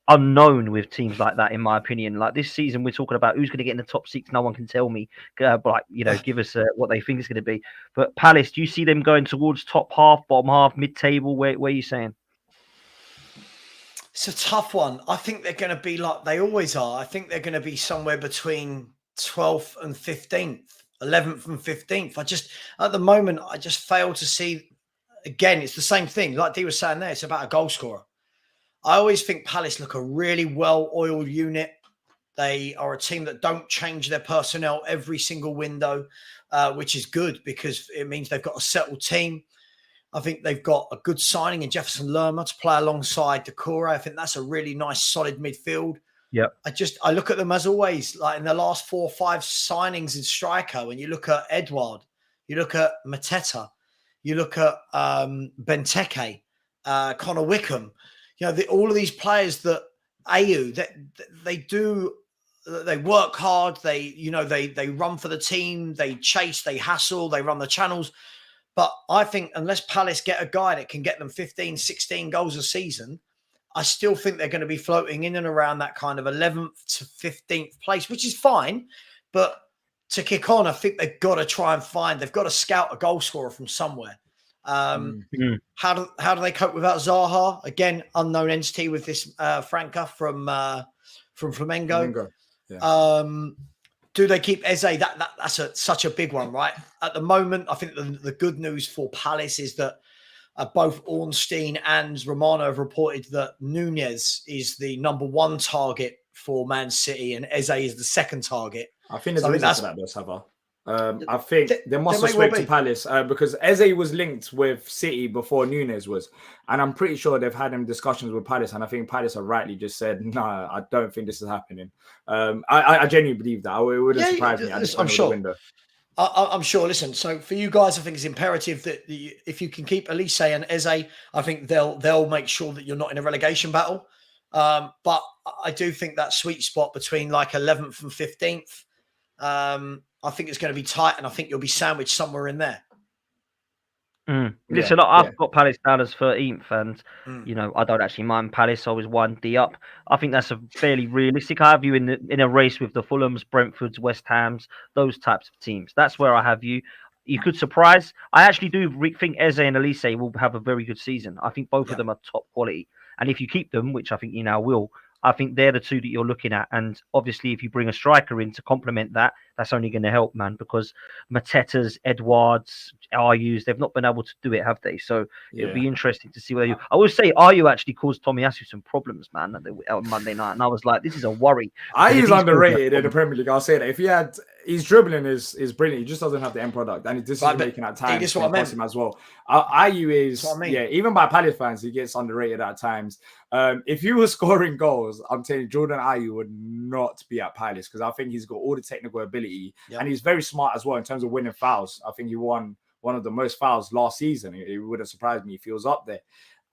unknown with teams like that, in my opinion. Like this season, we're talking about who's going to get in the top 6. No one can tell me, but give us what they think it's going to be. But Palace, do you see them going towards top half, bottom half, mid-table? Where are you saying? It's a tough one. I think they're going to be like they always are. I think they're going to be somewhere between 12th and 15th, 11th and 15th. At the moment, I just fail to see. Again, it's the same thing. Like Dee was saying there, it's about a goal scorer. I always think Palace look a really well-oiled unit. They are a team that don't change their personnel every single window, which is good because it means they've got a settled team. I think they've got a good signing in Jefferson Lerma to play alongside Decore. I think that's a really nice, solid midfield. Yeah. I look at them as always, like in the last 4 or 5 signings in striker. When you look at Edouard, you look at Mateta, you look at Benteke, Connor Wickham. All of these players that AU that they work hard. They run for the team. They chase. They hassle. They run the channels. But I think unless Palace get a guy that can get them 15, 16 goals a season, I still think they're going to be floating in and around that kind of 11th to 15th place, which is fine. But to kick on, I think they've got to scout a goal scorer from somewhere. How do they cope without Zaha? Again, unknown entity with this Franca from Flamengo. Yeah. Do they keep Eze? That's such a big one, right? At the moment, I think the good news for Palace is that both Ornstein and Romano have reported that Nunez is the number 1 target for Man City and Eze is the second target. I think there's a reason for that, though, Sava. I think they must have spoke to Palace because Eze was linked with City before Nunez was. And I'm pretty sure they've had them discussions with Palace. And I think Palace have rightly just said, no, I don't think this is happening. I genuinely believe that. It wouldn't surprise me. I'm sure. I'm sure. Listen, so for you guys, I think it's imperative that if you can keep Elise and Eze, I think they'll make sure that you're not in a relegation battle. But I do think that sweet spot between like 11th and 15th, I think it's going to be tight, and I think you'll be sandwiched somewhere in there. Listen, I've got Palace down as 13th, and I don't actually mind Palace. I was 1D up. I think that's a fairly realistic. I have you in a race with the Fulhams, Brentfords, West Hams, those types of teams. That's where I have you. You could surprise. I actually do think Eze and Elise will have a very good season. I think both of them are top quality, and if you keep them, which I think you now will, I think they're the 2 that you're looking at. And obviously, if you bring a striker in to complement that, that's only going to help, man, because Matetas, Edwards, Ayus, they've not been able to do it, have they? So it'll be interesting to see whether I will say Ayu actually caused Tomiyasu some problems, man, on Monday night. And I was like, this is a worry. Ayu's underrated in the Premier League. I'll say that. his dribbling is brilliant. He just doesn't have the end product, and his decision making at times this is what I meant. him as well. Ayew is, That's what I mean. yeah, even by Palace fans, he gets underrated at times. If you were scoring goals, I'm telling you, Jordan Ayew would not be at Palace because I think he's got all the technical ability, and he's very smart as well in terms of winning fouls. I think he won one of the most fouls last season. It would have surprised me if he was up there.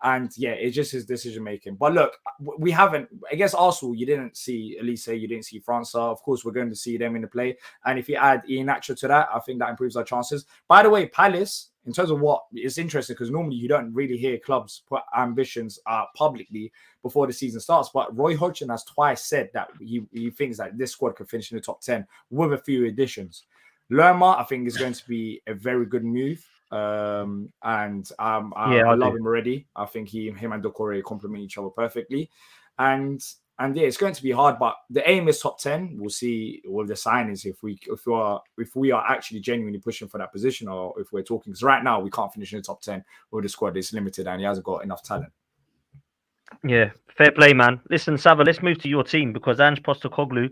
And yeah, it's just his decision making. But look, we haven't against Arsenal. You didn't see Elise. You didn't see França. Of course, we're going to see them in the play. And if you add Iheanacho to that, I think that improves our chances. By the way, Palace, in terms of what is interesting, because normally you don't really hear clubs put ambitions publicly before the season starts. But Roy Hodgson has twice said that he thinks that this squad could finish in the top 10 with a few additions. Lerma, I think, is going to be a very good move. I love him already. I think him and Doucouré complement each other perfectly, and yeah, it's going to be hard. But the aim is top 10. We'll see with the signings if we are actually genuinely pushing for that position, or if we're talking. Because right now we can't finish in the top 10 with the squad. It's limited, and he hasn't got enough talent. Yeah, fair play, man. Listen, Sava, let's move to your team because Ange Postecoglou,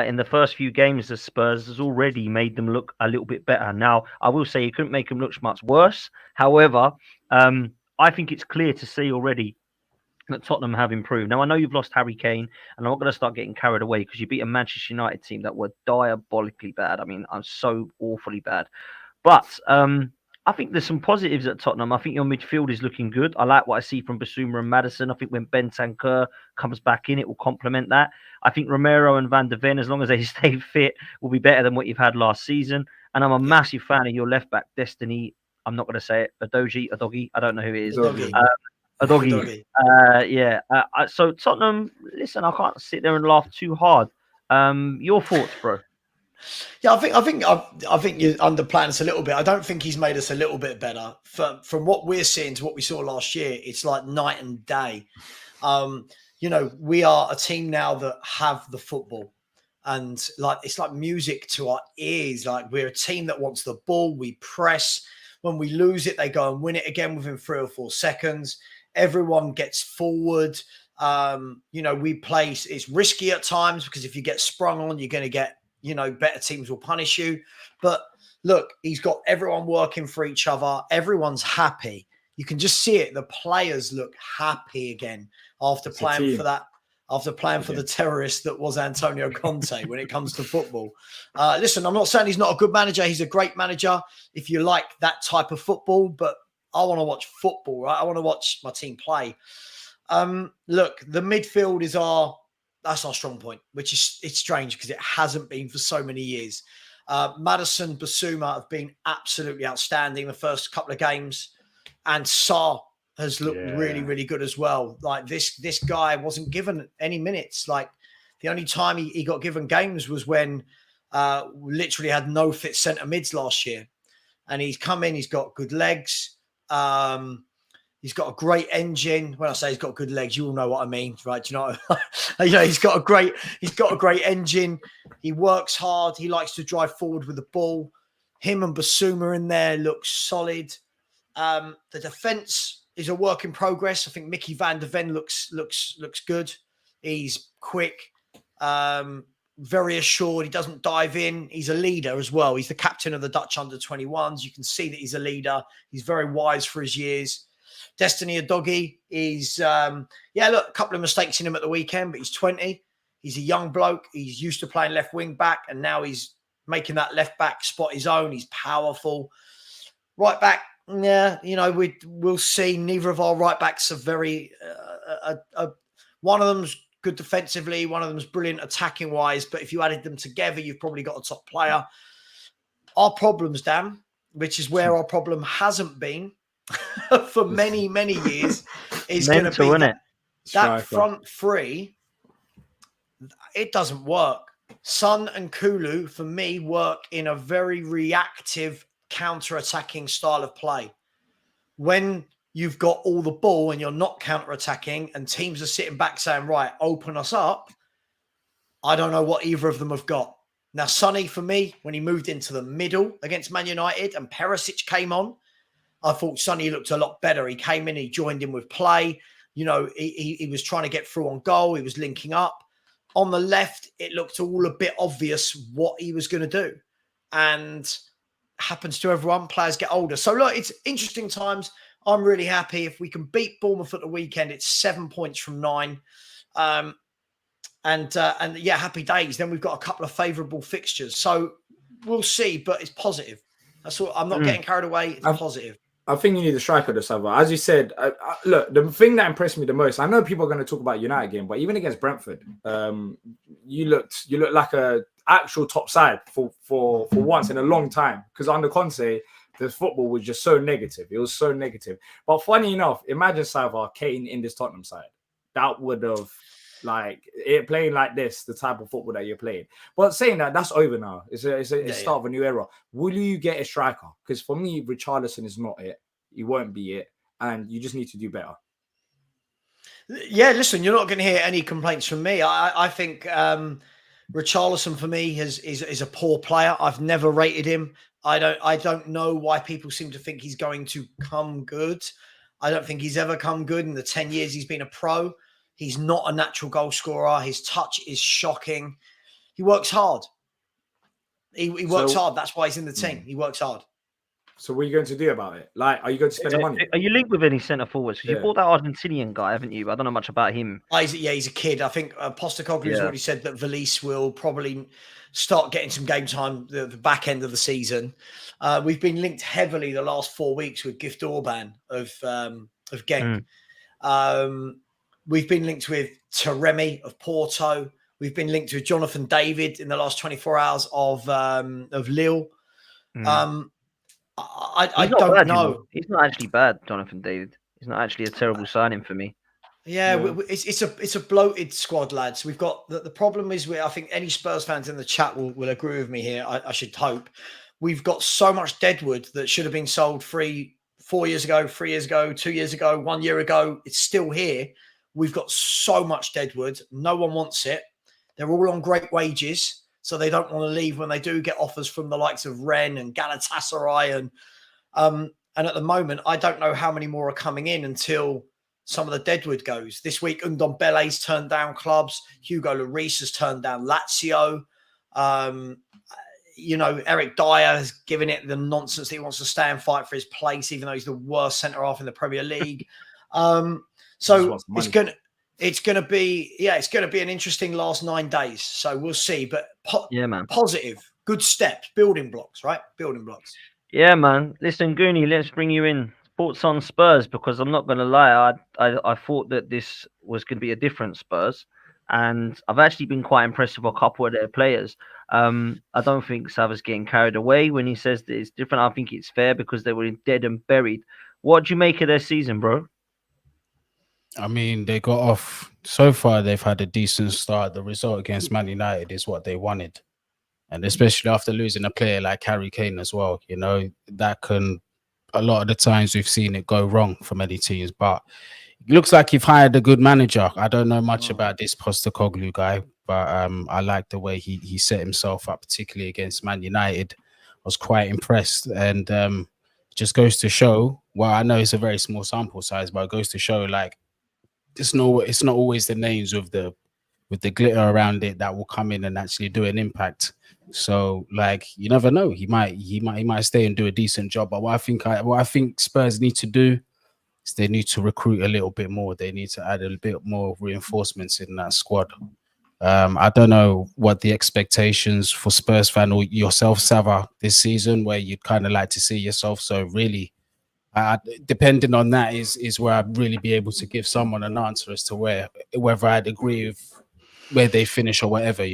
in the first few games of Spurs, has already made them look a little bit better. Now, I will say he couldn't make them look much worse. However, I think it's clear to see already that Tottenham have improved. Now, I know you've lost Harry Kane, and I'm not going to start getting carried away because you beat a Manchester United team that were diabolically bad. I mean, I'm so awfully bad. But I think there's some positives at Tottenham. I think your midfield is looking good. I like what I see from Basuma and Maddison. I think when Bentancur comes back in, it will complement that. I think Romero and Van de Ven, as long as they stay fit, will be better than what you've had last season. And I'm a massive fan of your left back, Destiny. I'm not going to say it. Adogi. I don't know who it is. Adogi. So Tottenham, listen, I can't sit there and laugh too hard. Your thoughts, bro? Yeah, I think you're underplaying us a little bit. I don't think he's made us a little bit better. From what we're seeing to what we saw last year, it's like night and day. We are a team now that have the football, and it's like music to our ears. Like we're a team that wants the ball. We press. When we lose it, they go and win it again within 3 or 4 seconds. Everyone gets forward. We play. It's risky at times because if you get sprung on, you're going to get. Better teams will punish you. But look, he's got everyone working for each other. Everyone's happy. You can just see it. The players look happy again after playing for that, after playing for the terrorist that was Antonio Conte when it comes to football. Listen, I'm not saying he's not a good manager. He's a great manager if you like that type of football. But I want to watch football, right? I want to watch my team play. Look, the midfield is that's our strong point, which is it's strange because it hasn't been for so many years. Maddison, Basuma have been absolutely outstanding the first couple of games, and Sarr has looked really, really good as well. Like this guy wasn't given any minutes. Like the only time he got given games was when literally had no fit centre mids last year, and he's come in. He's got good legs. He's got a great engine. When I say he's got good legs, you all know what I mean, right? Do you know? He's got a great engine. He works hard. He likes to drive forward with the ball. Him and Basuma in there look solid. The defense is a work in progress. I think Mickey Van de Ven looks good. He's quick, very assured. He doesn't dive in. He's a leader as well. He's the captain of the Dutch under-21s. You can see that he's a leader. He's very wise for his years. Destiny Adogi is, a couple of mistakes in him at the weekend, but he's 20. He's a young bloke. He's used to playing left wing back, and now he's making that left back spot his own. He's powerful. Right back, we'll see. Neither of our right backs are very. One of them's good defensively. One of them's brilliant attacking wise. But if you added them together, you've probably got a top player. Our problems, Dan, which is where our problem hasn't been. For many, many years is going to be that front three. It doesn't work. Son and Kulu, for me, work in a very reactive, counter-attacking style of play. When you've got all the ball and you're not counter-attacking and teams are sitting back saying, right, open us up, I don't know what either of them have got. Now, Sonny, for me, when he moved into the middle against Man United and Perisic came on, I thought Sonny looked a lot better. He came in, he joined in with play. He was trying to get through on goal. He was linking up. On the left, it looked all a bit obvious what he was going to do. And happens to everyone. Players get older. So, look, it's interesting times. I'm really happy. If we can beat Bournemouth at the weekend, it's 7 points from 9. And yeah, happy days. Then we've got a couple of favourable fixtures. So we'll see, but it's positive. That's all. I'm not getting carried away. It's positive. I think you need a striker this over. As you said, look, the thing that impressed me the most, I know people are going to talk about United game, but even against Brentford, you looked like a actual top side for once in a long time. Because under Conte, the football was just so negative. It was so negative. But funny enough, imagine Sava Kane in this Tottenham side. That would have, like, it playing like this, the type of football that you're playing. But saying that, that's over now. It's a start of a new era. Will you get a striker? Because for me, Richarlison is not it. He won't be it. And you just need to do better. Yeah, listen, you're not going to hear any complaints from me. I think Richarlison for me is a poor player. I've never rated him. I don't know why people seem to think he's going to come good. I don't think he's ever come good in the 10 years he's been a pro. He's not a natural goal scorer. His touch is shocking. He works hard. He works hard. That's why he's in the team. He works hard. So what are you going to do about it? Like, are you going to spend the money? Are you linked with any centre forwards? Because you bought that Argentinian guy, haven't you? I don't know much about him. He's a kid. I think Postecoglou's already said that Valise will probably start getting some game time the back end of the season. We've been linked heavily the last 4 weeks with Gift Orban of Genk. We've been linked with Taremi of Porto. We've been linked with Jonathan David in the last 24 hours of Lille. I don't know. He's not actually bad, Jonathan David. He's not actually a terrible signing for me. Yeah, it's a bloated squad, lads. We've got the problem is I think any Spurs fans in the chat will agree with me here. I should hope. We've got so much deadwood that should have been sold 4 years ago, 3 years ago, 2 years ago, 1 year ago. It's still here. We've got so much deadwood. No one wants it. They're all on great wages, so they don't want to leave when they do get offers from the likes of Rennes and Galatasaray. And at the moment, I don't know how many more are coming in until some of the deadwood goes. This week, Ndombele's turned down clubs. Hugo Lloris has turned down Lazio. Eric Dyer has given it the nonsense that he wants to stay and fight for his place, even though he's the worst centre-half in the Premier League. So it's going to be an interesting last 9 days. So we'll see. But positive, good steps, building blocks, right? Building blocks. Yeah, man. Listen, Goonie, let's bring you in. Thoughts on Spurs, because I'm not going to lie, I thought that this was going to be a different Spurs, and I've actually been quite impressed with a couple of their players. I don't think Sava's getting carried away when he says that it's different. I think it's fair because they were dead and buried. What do you make of their season, bro? I mean, they got off so far. They've had a decent start. The result against Man United is what they wanted. And especially after losing a player like Harry Kane as well, that can, a lot of the times we've seen it go wrong for many teams. But it looks like you've hired a good manager. I don't know much about this Postecoglou guy, but I like the way he set himself up, particularly against Man United. I was quite impressed. And just goes to show, well, I know it's a very small sample size, but it goes to show, like, it's not always the names with the glitter around it that will come in and actually do an impact. So, like, you never know. He might stay and do a decent job. But what I think Spurs need to do is they need to recruit a little bit more. They need to add a bit more reinforcements in that squad. I don't know what the expectations for Spurs fan or yourself, Sava, this season, where you'd kind of like to see yourself. So really, depending on that is where I'd really be able to give someone an answer as to whether I'd agree with where they finish or whatever,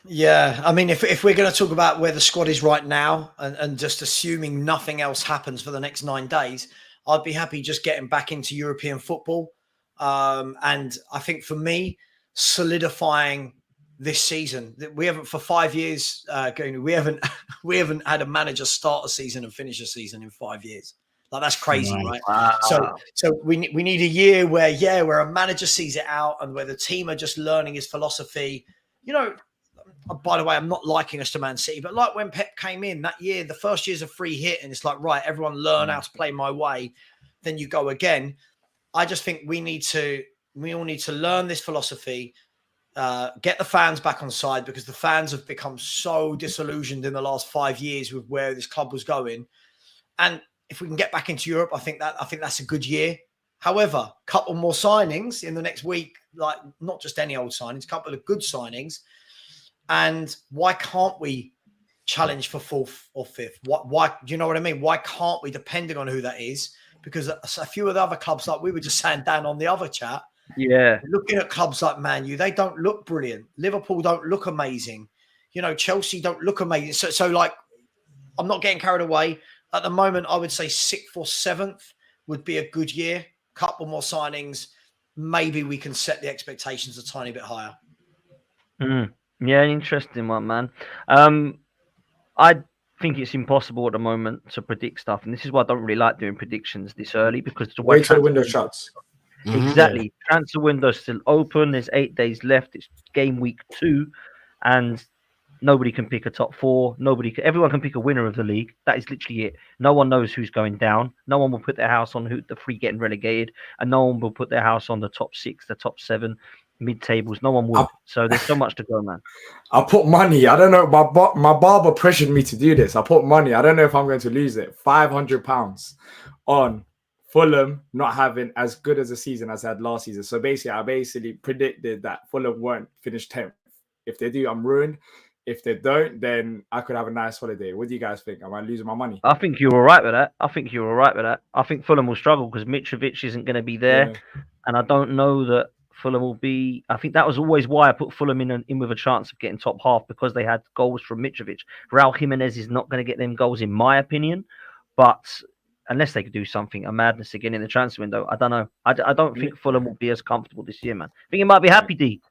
Yeah, I mean, if we're going to talk about where the squad is right now and just assuming nothing else happens for the next 9 days, I'd be happy just getting back into European football. And I think for me, solidifying this season, we haven't for 5 years, we haven't had a manager start a season and finish a season in 5 years. Like, that's crazy, right? Wow. So we need a year where a manager sees it out and where the team are just learning his philosophy. By the way, I'm not liking us to Man City, but like when Pep came in that year, the first year's a free hit and it's like, right, everyone learn how to play my way. Then you go again. I just think we all need to learn this philosophy, get the fans back on side, because the fans have become so disillusioned in the last 5 years with where this club was going. And if we can get back into Europe, I think that's a good year. However, a couple more signings in the next week, like not just any old signings, a couple of good signings. And why can't we challenge for 4th or 5th? Why do you know what I mean? Why can't we, depending on who that is? Because a few of the other clubs, like we were just saying down on the other chat, looking at clubs like Man U, they don't look brilliant. Liverpool don't look amazing. You know, Chelsea don't look amazing. So like, I'm not getting carried away. At the moment, I would say 6th or 7th would be a good year. Couple more signings. Maybe we can set the expectations a tiny bit higher. Yeah, interesting one, man. I think it's impossible at the moment to predict stuff, and this is why I don't really like doing predictions this early, because the way wait till the window shuts. Exactly. Transfer window's still open. There's 8 days left. It's game week 2, and nobody can pick a top 4. Everyone can pick a winner of the league. That is literally it. No one knows who's going down. No one will put their house on the 3 getting relegated, and no one will put their house on the top 6, the top 7, mid-tables. No one would. So there's so much to go, man. I put money. I don't know. My barber pressured me to do this. I put money. I don't know if I'm going to lose it. £500 on Fulham not having as good as a season as I had last season. So basically, I predicted that Fulham won't finish 10th. If they do, I'm ruined. If they don't, then I could have a nice holiday. What do you guys think? Am I losing my money? I think you're all right with that. I think Fulham will struggle because Mitrovic isn't going to be there. Yeah. And I don't know that Fulham will be. I think that was always why I put Fulham in with a chance of getting top half, because they had goals from Mitrovic. Raul Jimenez is not going to get them goals, in my opinion. But unless they could do something, a madness again in the transfer window, I don't know. I don't think Fulham will be as comfortable this year, man. I think you might be happy, D.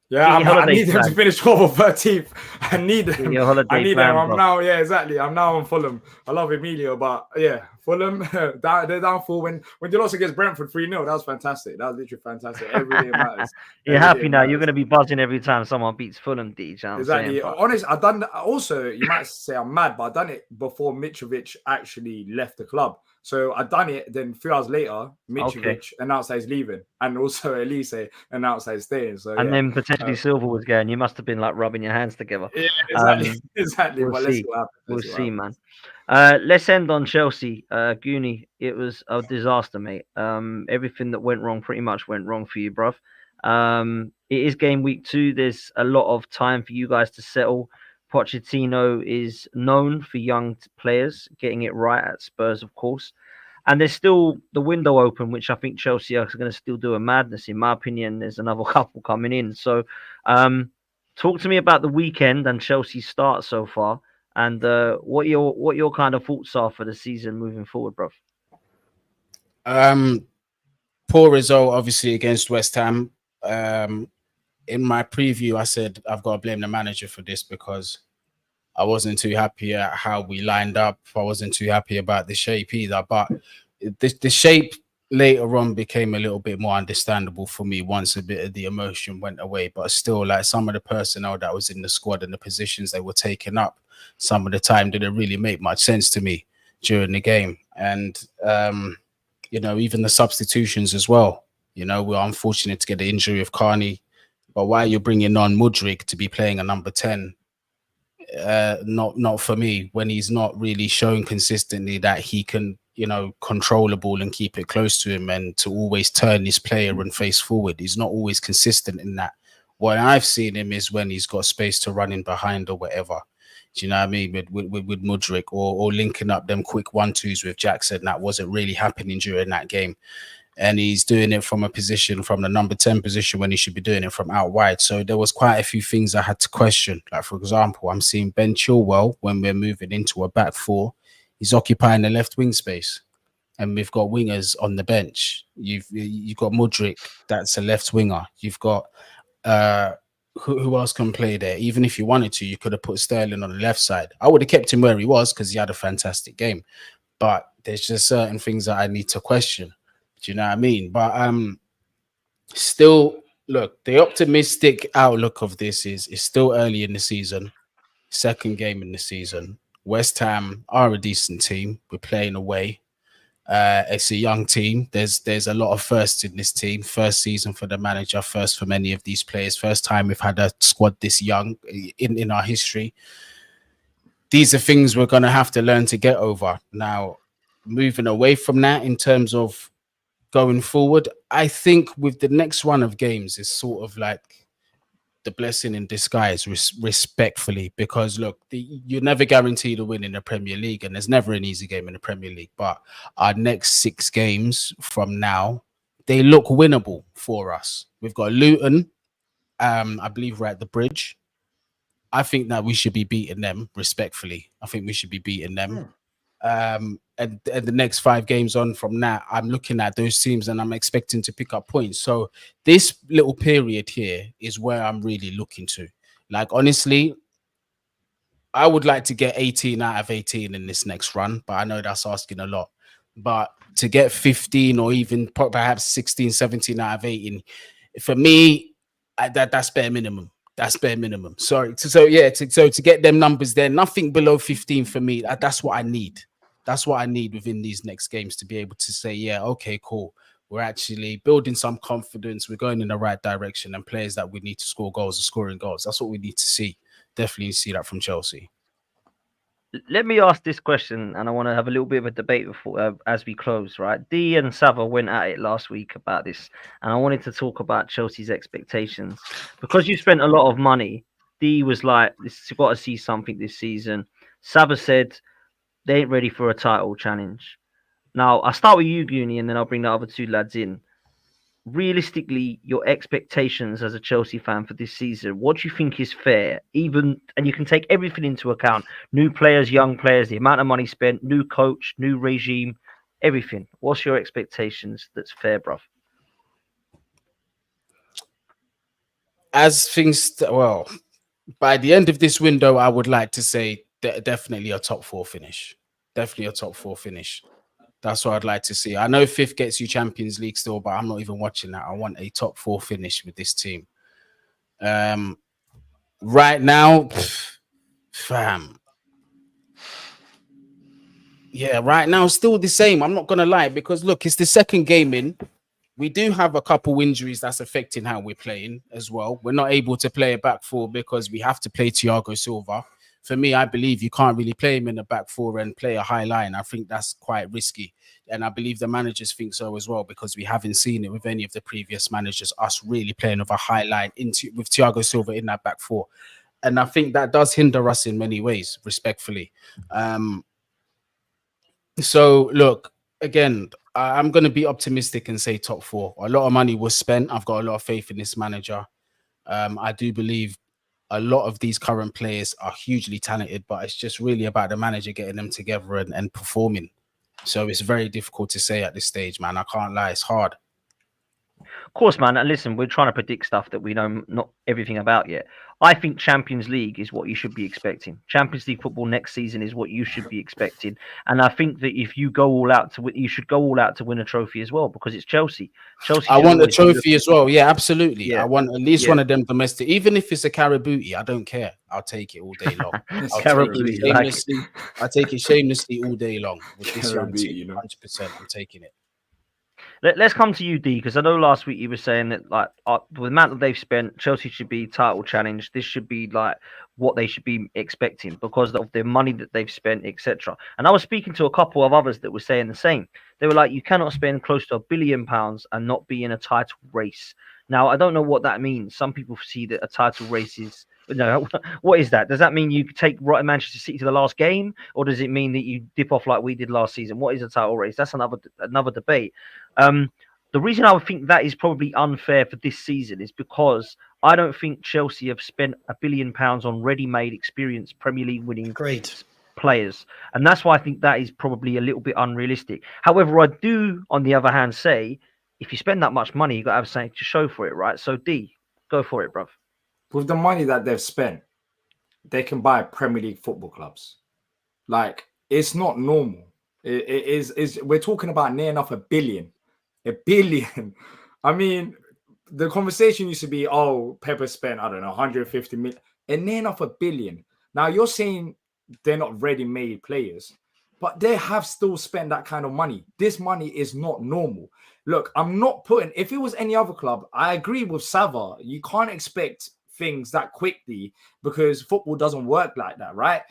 Yeah, I need them to finish 12th or 13th. I need them. I'm now, yeah, exactly. I'm now on Fulham. I love Emilio, but yeah, Fulham, they're down for when they lost against Brentford 3-0. That was fantastic. That was literally fantastic. Every day matters. You're happy now. You're going to be buzzing every time someone beats Fulham, D. Exactly. Honest, I've done also, you might say I'm mad, but I've done it before Mitrovic actually left the club. So I'd done it, then 3 hours later, Mitrovic announced that he's leaving, and also Elise announced that he's staying. So then potentially Silva was going. You must have been like rubbing your hands together. Yeah, exactly. Exactly. We'll but see. Let's see what happens. We'll see, man. Let's end on Chelsea. Goonie, it was a disaster, mate. Everything that went wrong pretty much went wrong for you, bruv. It is game week 2. There's a lot of time for you guys to settle. Pochettino is known for young players getting it right at Spurs, of course. And there's still the window open, which I think Chelsea are going to still do a madness. In my opinion, there's another couple coming in. So talk to me about the weekend and Chelsea's start so far, and what your kind of thoughts are for the season moving forward, bro. Poor result, obviously, against West Ham. In my preview, I said I've got to blame the manager for this because I wasn't too happy at how we lined up. I wasn't too happy about the shape either. But the shape later on became a little bit more understandable for me once a bit of the emotion went away. But still, like some of the personnel that was in the squad and the positions they were taking up, some of the time didn't really make much sense to me during the game. And, even the substitutions as well. We were unfortunate to get the injury of Carney. But why you're bringing on Mudryk to be playing a number 10? Not for me, when he's not really showing consistently that he can, control the ball and keep it close to him and to always turn his player and face forward. He's not always consistent in that. What I've seen him is when he's got space to run in behind or whatever. Do you know what I mean? With Mudryk or linking up them quick 1-2s with Jackson. That wasn't really happening during that game. And he's doing it from the number 10 position when he should be doing it from out wide. So there was quite a few things I had to question. Like, for example, I'm seeing Ben Chilwell, when we're moving into a back 4, he's occupying the left wing space. And we've got wingers on the bench. You've got Mudryk, that's a left winger. You've got who else can play there? Even if you wanted to, you could have put Sterling on the left side. I would have kept him where he was because he had a fantastic game. But there's just certain things that I need to question. Do you know what I mean? But still, look, the optimistic outlook of this is still early in the season, second game in the season. West Ham are a decent team. We're playing away. It's a young team. There's a lot of firsts in this team. First season for the manager, first for many of these players. First time we've had a squad this young in our history. These are things we're going to have to learn to get over. Now, moving away from that in terms of going forward, I think with the next run of games is sort of like the blessing in disguise, respectfully, because look, you're never guaranteed a win in the Premier League, and there's never an easy game in the Premier League. But our next 6 games from now, they look winnable for us. We've got Luton, I believe we're at the Bridge. I think that we should be beating them, respectfully. I think we should be beating them. And the next 5 games on from that, I'm looking at those teams and I'm expecting to pick up points. So this little period here is where I'm really looking to. Like, honestly, I would like to get 18 out of 18 in this next run, but I know that's asking a lot. But to get 15 or even perhaps 16, 17 out of 18, for me, that's bare minimum. That's bare minimum. Sorry. So to get them numbers there, nothing below 15 for me. That's what I need. That's what I need within these next games to be able to say, yeah, okay, cool. We're actually building some confidence. We're going in the right direction, and players that we need to score goals are scoring goals. That's what we need to see. Definitely see that from Chelsea. Let me ask this question, and I want to have a little bit of a debate before as we close. Right, D and Sava went at it last week about this, and I wanted to talk about Chelsea's expectations because you spent a lot of money. D was like, "This has got to see something this season." Sava said they ain't ready for a title challenge. Now I'll start with you, Goonie, and then I'll bring the other 2 lads in. Realistically, your expectations as a Chelsea fan for this season, what do you think is fair? Even, and you can take everything into account: new players, young players, the amount of money spent, new coach, new regime, everything. What's your expectations that's fair, bruv? As things, well, by the end of this window, I would like to say definitely a top 4 finish. Definitely a top 4 finish. That's what I'd like to see. I know 5th gets you Champions League still, but I'm not even watching that. I want a top 4 finish with this team. Right now, fam. Yeah, right now, still the same. I'm not going to lie, because look, it's the 2nd game in. We do have a couple injuries that's affecting how we're playing as well. We're not able to play a back 4 because we have to play Thiago Silva. For me, I believe you can't really play him in the back 4 and play a high line. I think that's quite risky. And I believe the managers think so as well, because we haven't seen it with any of the previous managers, us really playing with a high line with Thiago Silva in that back 4. And I think that does hinder us in many ways, respectfully. So, look, again, I'm going to be optimistic and say top 4. A lot of money was spent. I've got a lot of faith in this manager. I do believe a lot of these current players are hugely talented, but it's just really about the manager getting them together and performing. So it's very difficult to say at this stage, man. I can't lie. It's hard. Of course, man. And listen, we're trying to predict stuff that we know not everything about yet. I think Champions League is what you should be expecting. Champions League football next season is what you should be expecting. And I think that if you go all out to win, you should go all out to win a trophy as well, because it's Chelsea. Chelsea. I want a trophy as well. Yeah, absolutely. Yeah. I want at least one of them domestic, even if it's a Carabooty. I don't care. I'll take it all day long. I'll take it shamelessly all day long with this young team. 100%. I'm taking it. Let's come to you, D, because I know last week you were saying that, like, with the amount that they've spent, Chelsea should be title challenged. This should be like what they should be expecting because of the money that they've spent, etc. And I was speaking to a couple of others that were saying the same. They were like, you cannot spend close to £1 billion and not be in a title race. Now, I don't know what that means. Some people see that a title race is... No, what is that? Does that mean you take Manchester City to the last game, or does it mean that you dip off like we did last season? What is a title race? That's another debate. The reason I would think that is probably unfair for this season is because I don't think Chelsea have spent £1 billion on ready-made, experienced Premier League winning players, and that's why I think that is probably a little bit unrealistic. However, I do, on the other hand, say if you spend that much money, you got to have something to show for it, right? So D, go for it, bruv. With the money that they've spent, they can buy Premier League football clubs. Like, it's not normal. It is. We're talking about near enough $1 billion. $1 billion. I mean, the conversation used to be, oh, Pepper spent, I don't know, 150 million, and near enough $1 billion. Now you're saying they're not ready-made players. but they have still spent that kind of money. This money is not normal. Look, I'm not putting, if it was any other club, I agree with Sava. You can't expect things that quickly because football doesn't work like that, right?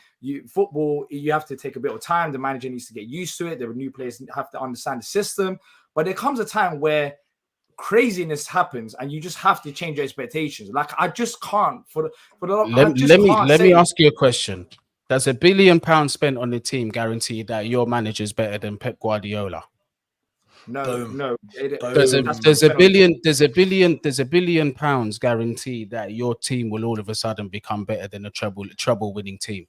Football, you have to take a bit of time. The manager needs to get used to it. The new players have to understand the system. But there comes a time where craziness happens and you just have to change your expectations. Like, I just can't Let me ask you a question. Does £1 billion spent on the team guarantee that your manager is better than Pep Guardiola? No. Does a billion pounds guarantee that your team will all of a sudden become better than a treble winning team?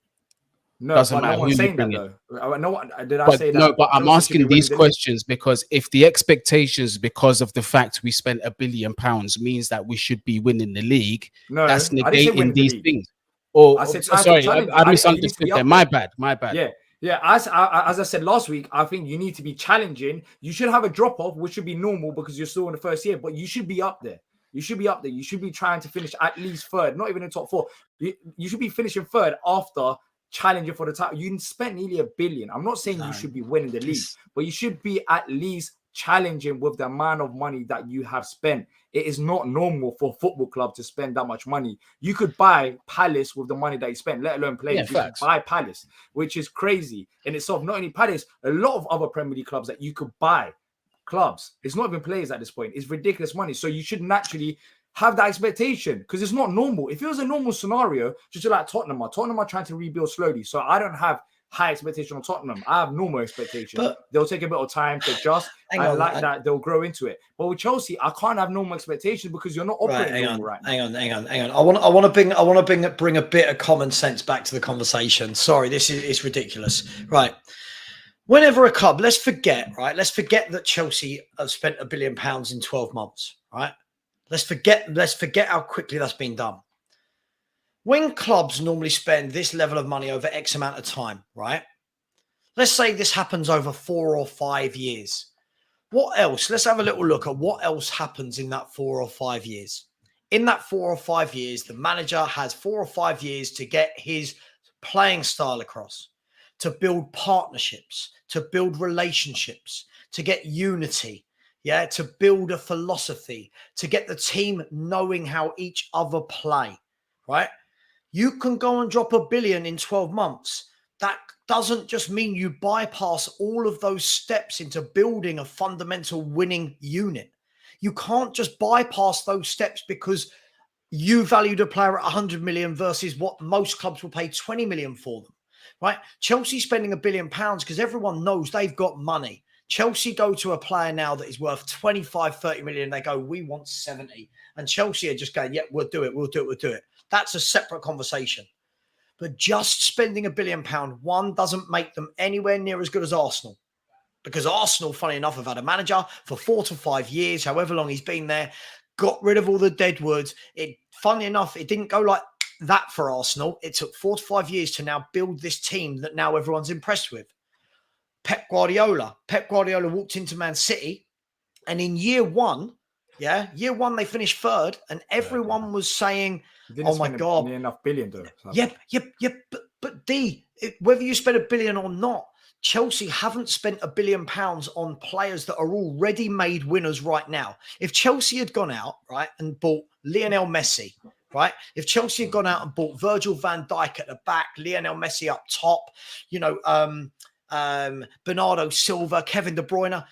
No, doesn't but matter no who one's you saying bring that in. though. No one did. I But say that. no, but I'm Chelsea should asking be winning these the league? questions because if the expectations because of the fact we spent £1 billion means that we should be winning the league, No, that's I didn't say negating winning the these league. things. I said Sorry, challenge. I You need to be misunderstood up there. there. My bad. Yeah. As I said last week, I think you need to be challenging. You should have a drop off, which should be normal because you're still in the first year. But you should be up there. You should be up there. You should be trying to finish at least third, not even in top 4. You should be finishing third after challenging for the title. You spent nearly £1 billion. I'm not saying you should be winning the league, but you should be at least challenging with the amount of money that you have spent. It is not normal for a football club to spend that much money. You could buy Palace with the money that you spent, let alone players. You could buy Palace, which is crazy in itself. Not only Palace, a lot of other Premier League clubs that you could buy. Clubs. It's not even players at this point. It's ridiculous money. So you should naturally have that expectation because it's not normal. If it was a normal scenario, just like Tottenham are trying to rebuild slowly. So I don't have high expectation on Tottenham. I have normal expectations. But they'll take a bit of time to adjust. That they'll grow into it. But with Chelsea, I can't have normal expectations because you're not operating normal right now. Hang on. I want to bring a bit of common sense back to the conversation. Sorry, it's ridiculous. Right. Whenever a club, let's forget that Chelsea have spent £1 billion in 12 months, right? Let's forget how quickly that's been done. When clubs normally spend this level of money over X amount of time, right? Let's say this happens over 4 or 5 years. What else? Let's have a little look at what else happens in that 4 or 5 years. In that 4 or 5 years, the manager has 4 or 5 years to get his playing style across, to build partnerships, to build relationships, to get unity, to build a philosophy, to get the team knowing how each other play, right? You can go and drop £1 billion in 12 months. That doesn't just mean you bypass all of those steps into building a fundamental winning unit. You can't just bypass those steps because you valued a player at 100 million versus what most clubs will pay 20 million for them. Right? Chelsea spending £1 billion because everyone knows they've got money. Chelsea go to a player now that is worth 25, 30 million. They go, we want 70. And Chelsea are just going, yeah, we'll do it. That's a separate conversation. But just spending £1 billion, one, doesn't make them anywhere near as good as Arsenal. Because Arsenal, funny enough, have had a manager for 4 to 5 years, however long he's been there, got rid of all the deadwoods. Funny enough, it didn't go like that for Arsenal. It took 4 to 5 years to now build this team that now everyone's impressed with. Pep Guardiola walked into Man City, and in year one they finished third, and everyone was saying, "Oh my god, near enough billion though." Yep. But whether you spend £1 billion or not, Chelsea haven't spent £1 billion on players that are already made winners right now. If Chelsea had gone out and bought Lionel Messi. Right? If Chelsea had gone out and bought Virgil van Dijk at the back, Lionel Messi up top, Bernardo Silva, Kevin De Bruyne,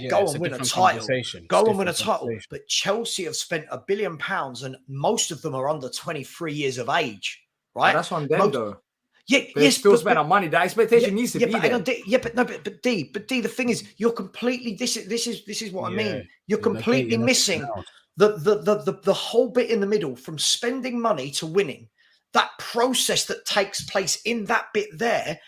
go and win a title. Go and win a title. But Chelsea have spent £1 billion, and most of them are under 23 years of age. Right? That's on them though. Yeah, they still spend our money. The expectation needs to be there. But D, the thing is, you're completely. This is what I mean. You're completely missing the whole bit in the middle from spending money to winning. That process that takes place in that bit there.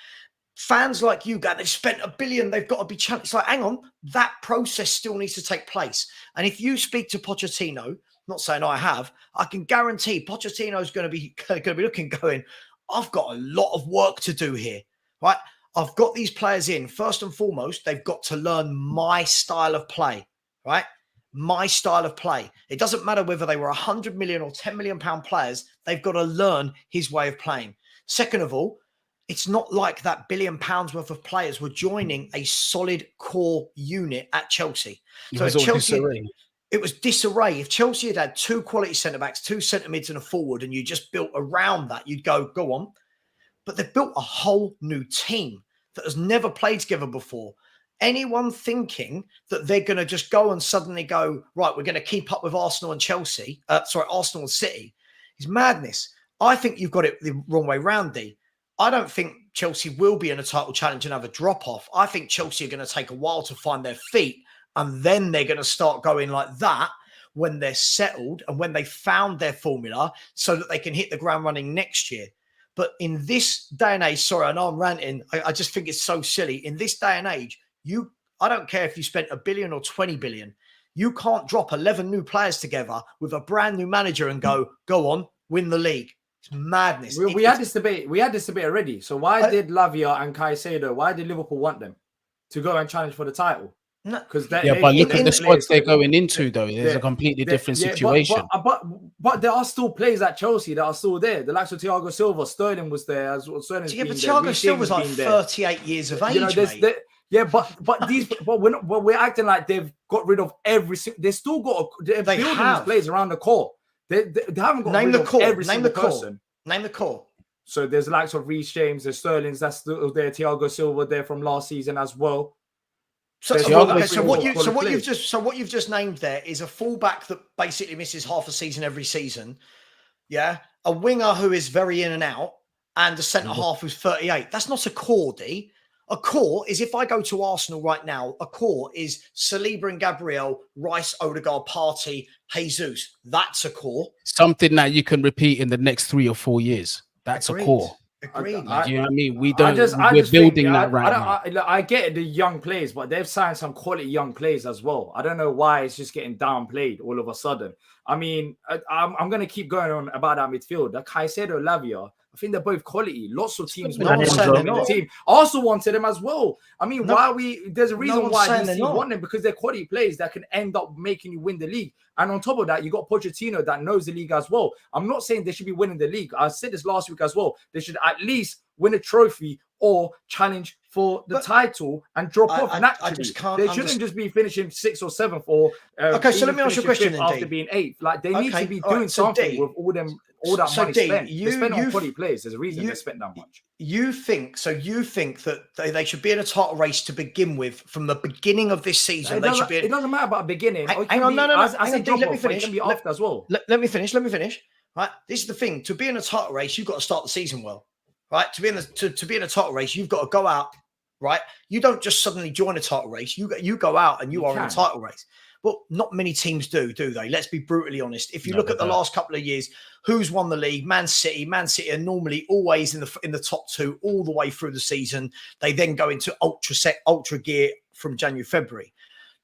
Fans like you, they've spent £1 billion. They've got to be challenged. It's like, hang on, that process still needs to take place. And if you speak to Pochettino, not saying I have, I can guarantee Pochettino's going to be looking, going, I've got a lot of work to do here, right? I've got these players in. First and foremost, they've got to learn my style of play, right? My style of play. It doesn't matter whether they were 100 million or 10 million pound players. They've got to learn his way of playing. Second of all, it's not like that £1 billion worth of players were joining a solid core unit at Chelsea. It So was at all Chelsea, disarray. it was disarray. If Chelsea had 2 quality centre-backs, 2 centre-mids and a forward, and you just built around that, you'd go on. But they've built a whole new team that has never played together before. Anyone thinking that they're going to just go and suddenly go, right, we're going to keep up with Arsenal and Arsenal and City, is madness. I think you've got it the wrong way round, D. I don't think Chelsea will be in a title challenge and have a drop-off. I think Chelsea are going to take a while to find their feet, and then they're going to start going like that when they're settled and when they found their formula so that they can hit the ground running next year. But in this day and age, sorry, I know I'm ranting. I just think it's so silly. In this day and age, I don't care if you spent $1 billion or 20 billion. You can't drop 11 new players together with a brand new manager and go on, win the league. It's madness. We had this debate. We had this debate already. So why did Lavia and Caicedo? Why did Liverpool want them to go and challenge for the title? Because but look at the squads they're going into, though. There's a completely different situation. But there are still players at Chelsea that are still there. The likes of Thiago Silva, Sterling was there as well. But Thiago Silva's like 38 years of age, but we're acting like they've got rid of every. They're still got. They're building these players around the core. They haven't got rid of every single person. Name the core. So there's the likes of Reece James, there's Sterling's that's still there. Thiago Silva there from last season as well. So what you've just named there is a fullback that basically misses half a season every season. Yeah, a winger who is very in and out, and a centre half who's 38. That's not a core, D. A core is, if I go to Arsenal right now, a core is Saliba and Gabriel, Rice, Odegaard, Partey, Jesus. That's a core. Something that you can repeat in the next 3 or 4 years. That's Agreed. A core. Agreed. Do you know what I mean? We're building think, that right now. I get the young players, but they've signed some quality young players as well. I don't know why it's just getting downplayed all of a sudden. I mean, I'm going to keep going on about that midfield. The Caicedo, Lavia, I think they're both quality. Lots of teams wanted them in the team. Also wanted them as well. I mean, there's a reason why these teams want them, because they're quality players that can end up making you win the league. And on top of that, you got Pochettino that knows the league as well. I'm not saying they should be winning the league. I said this last week as well. They should at least win a trophy or challenge for the title and drop off naturally. They shouldn't just be finishing 6th or 7th or okay. So let me ask you a question then, after being 8th. Like they need to be doing something with all that money spent. They spend on quality players. There's a reason they spent that much. You think that they should be in a title race to begin with from the beginning of this season? It doesn't matter about beginning. Hang on, let me finish. It can be after as well. Let me finish. Right, this is the thing. To be in a title race, you've got to start the season well. Right, to be in a title race, you've got to go out. Right, you don't just suddenly join a title race. You go out and you are in a title race. But not many teams do they? Let's be brutally honest. If you look at the last couple of years, who's won the league? Man City. Man City are normally always in the top 2 all the way through the season. They then go into ultra gear from January, February.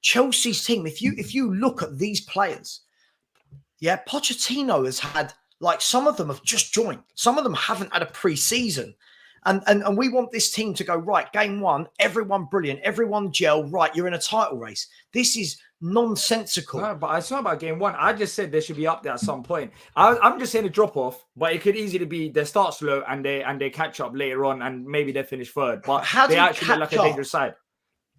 Chelsea's team, if you look at these players, yeah, Pochettino has had, like, some of them have just joined. Some of them haven't had a pre-season. And we want this team to go, right, game 1, everyone brilliant, everyone gel, right, you're in a title race. This is nonsensical. No, but it's not about game 1. I just said they should be up there at some point. I'm just saying a drop-off, but it could easily be they start slow and they catch up later on and maybe they finish 3rd. But how they actually look like a dangerous side.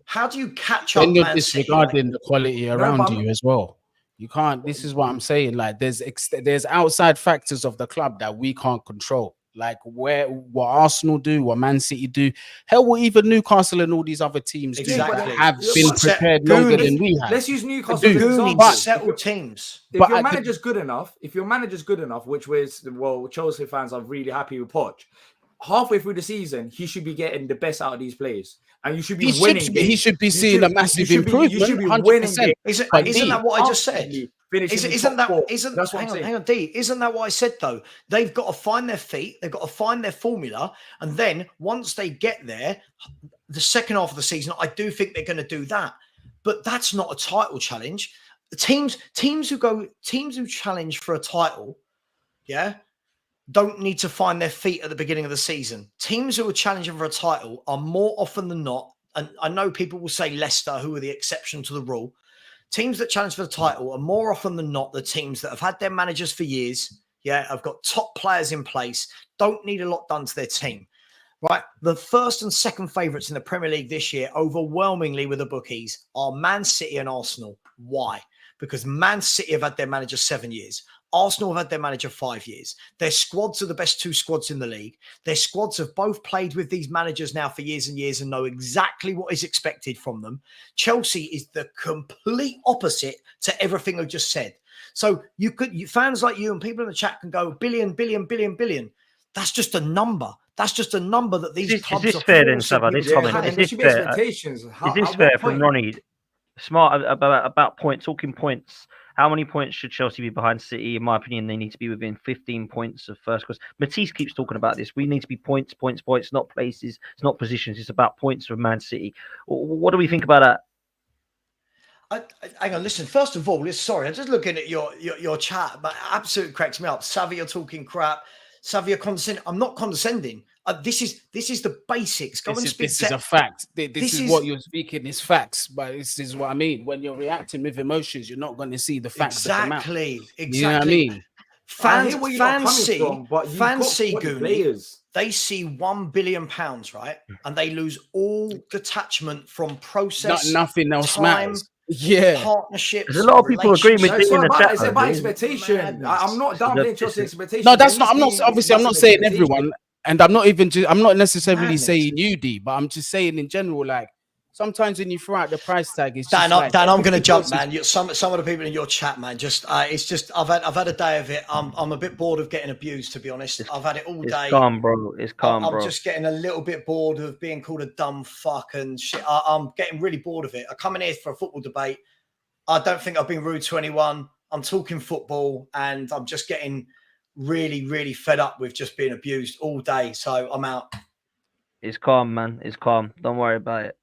How do you catch up? Then you're disregarding the quality around you as well. You can't. This is what I'm saying. Like there's outside factors of the club that we can't control. Like what Arsenal do, what Man City do, hell, what even Newcastle and all these other teams do that have been prepared longer than we have. Let's use Newcastle as an example. Settled teams. If your manager's good enough, which was, well, Chelsea fans are really happy with Poch. Halfway through the season, he should be getting the best out of these players. And you should be winning games. He should be seeing a massive improvement. You should be winning games. Isn't that what I just said? Isn't that what I said though? They've got to find their feet, they've got to find their formula, and then once they get there, the second half of the season, I do think they're going to do that. But that's not a title challenge. The teams who challenge for a title, yeah, don't need to find their feet at the beginning of the season. Teams who are challenging for a title are more often than not, and I know people will say Leicester, who are the exception to the rule. Teams that challenge for the title are more often than not the teams that have had their managers for years, yeah, have got top players in place, don't need a lot done to their team, right? The first and second favourites in the Premier League this year, overwhelmingly with the bookies, are Man City and Arsenal. Why? Because Man City have had their manager 7 years. Arsenal have had their manager 5 years. Their squads are the best 2 squads in the league. Their squads have both played with these managers now for years and years and know exactly what is expected from them. Chelsea is the complete opposite to everything I've just said. So fans like you and people in the chat can go billion, billion, billion, billion. That's just a number. That's just a number that these clubs is this are fair then, forced Sava? people This to comment pay. And is there this should be fair? expectations. Is this fair from Ronnie? Smart about points, talking points. How many points should Chelsea be behind City? In my opinion, they need to be within 15 points of first. Because Matisse keeps talking about this. We need to be points, not places. It's not positions. It's about points for Man City. What do we think about that? Hang on, listen. First of all, sorry, I'm just looking at your chat, but it absolutely cracks me up. Savvy, you're talking crap. Savvy, you're condescending. I'm not condescending. This is the basics. This is a fact. This is what you're speaking is facts, but this is what I mean. When you're reacting with emotions, you're not going to see the facts. Exactly. You know what I mean? Fans see Goonie, they see £1 billion, right? And they lose all detachment from process. Nothing else time, matters. Yeah, partnerships. There's a lot of people agreeing with this in the chat. It's about expectation. I'm not downplaying Chelsea's expectation. No, that's not. I'm not. Obviously, I'm not saying everyone, and I'm not necessarily saying you, D, but I'm just saying in general, like sometimes when you throw out the price tag, it's Dan, just like, Dan, I'm going to jump, man. Some of the people in your chat, man, it's just I've had a day of it. I'm a bit bored of getting abused, to be honest. I've had it all day. It's calm, bro. It's calm, bro. I'm just getting a little bit bored of being called a dumb fuck and shit. I'm getting really bored of it. I come in here for a football debate. I don't think I've been rude to anyone. I'm talking football, and I'm just getting really, really fed up with just being abused all day. So I'm out. It's calm, man. It's calm. Don't worry about it.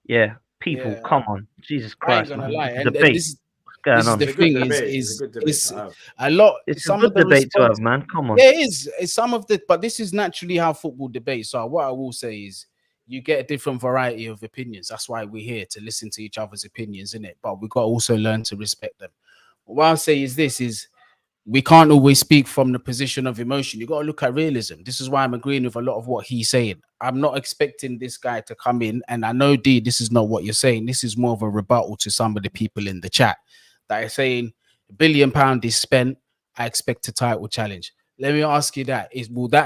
Yeah, people, come on, Jesus Christ, man. Lie. And this is the thing is a lot. It's a good debate to have, man. Come on. Yeah, it is. It's some of the, but this is naturally how football debates are. What I will say is, you get a different variety of opinions. That's why we're here, to listen to each other's opinions, innit? But we've got to also learn to respect them. What I'll say is this: we can't always speak from the position of emotion. You got to look at realism. This is why I'm agreeing with a lot of what he's saying. I'm not expecting this guy to come in, and I know, D, this is not what you're saying. This is more of a rebuttal to some of the people in the chat that are saying £1 billion is spent. I expect a title challenge. Let me ask you that: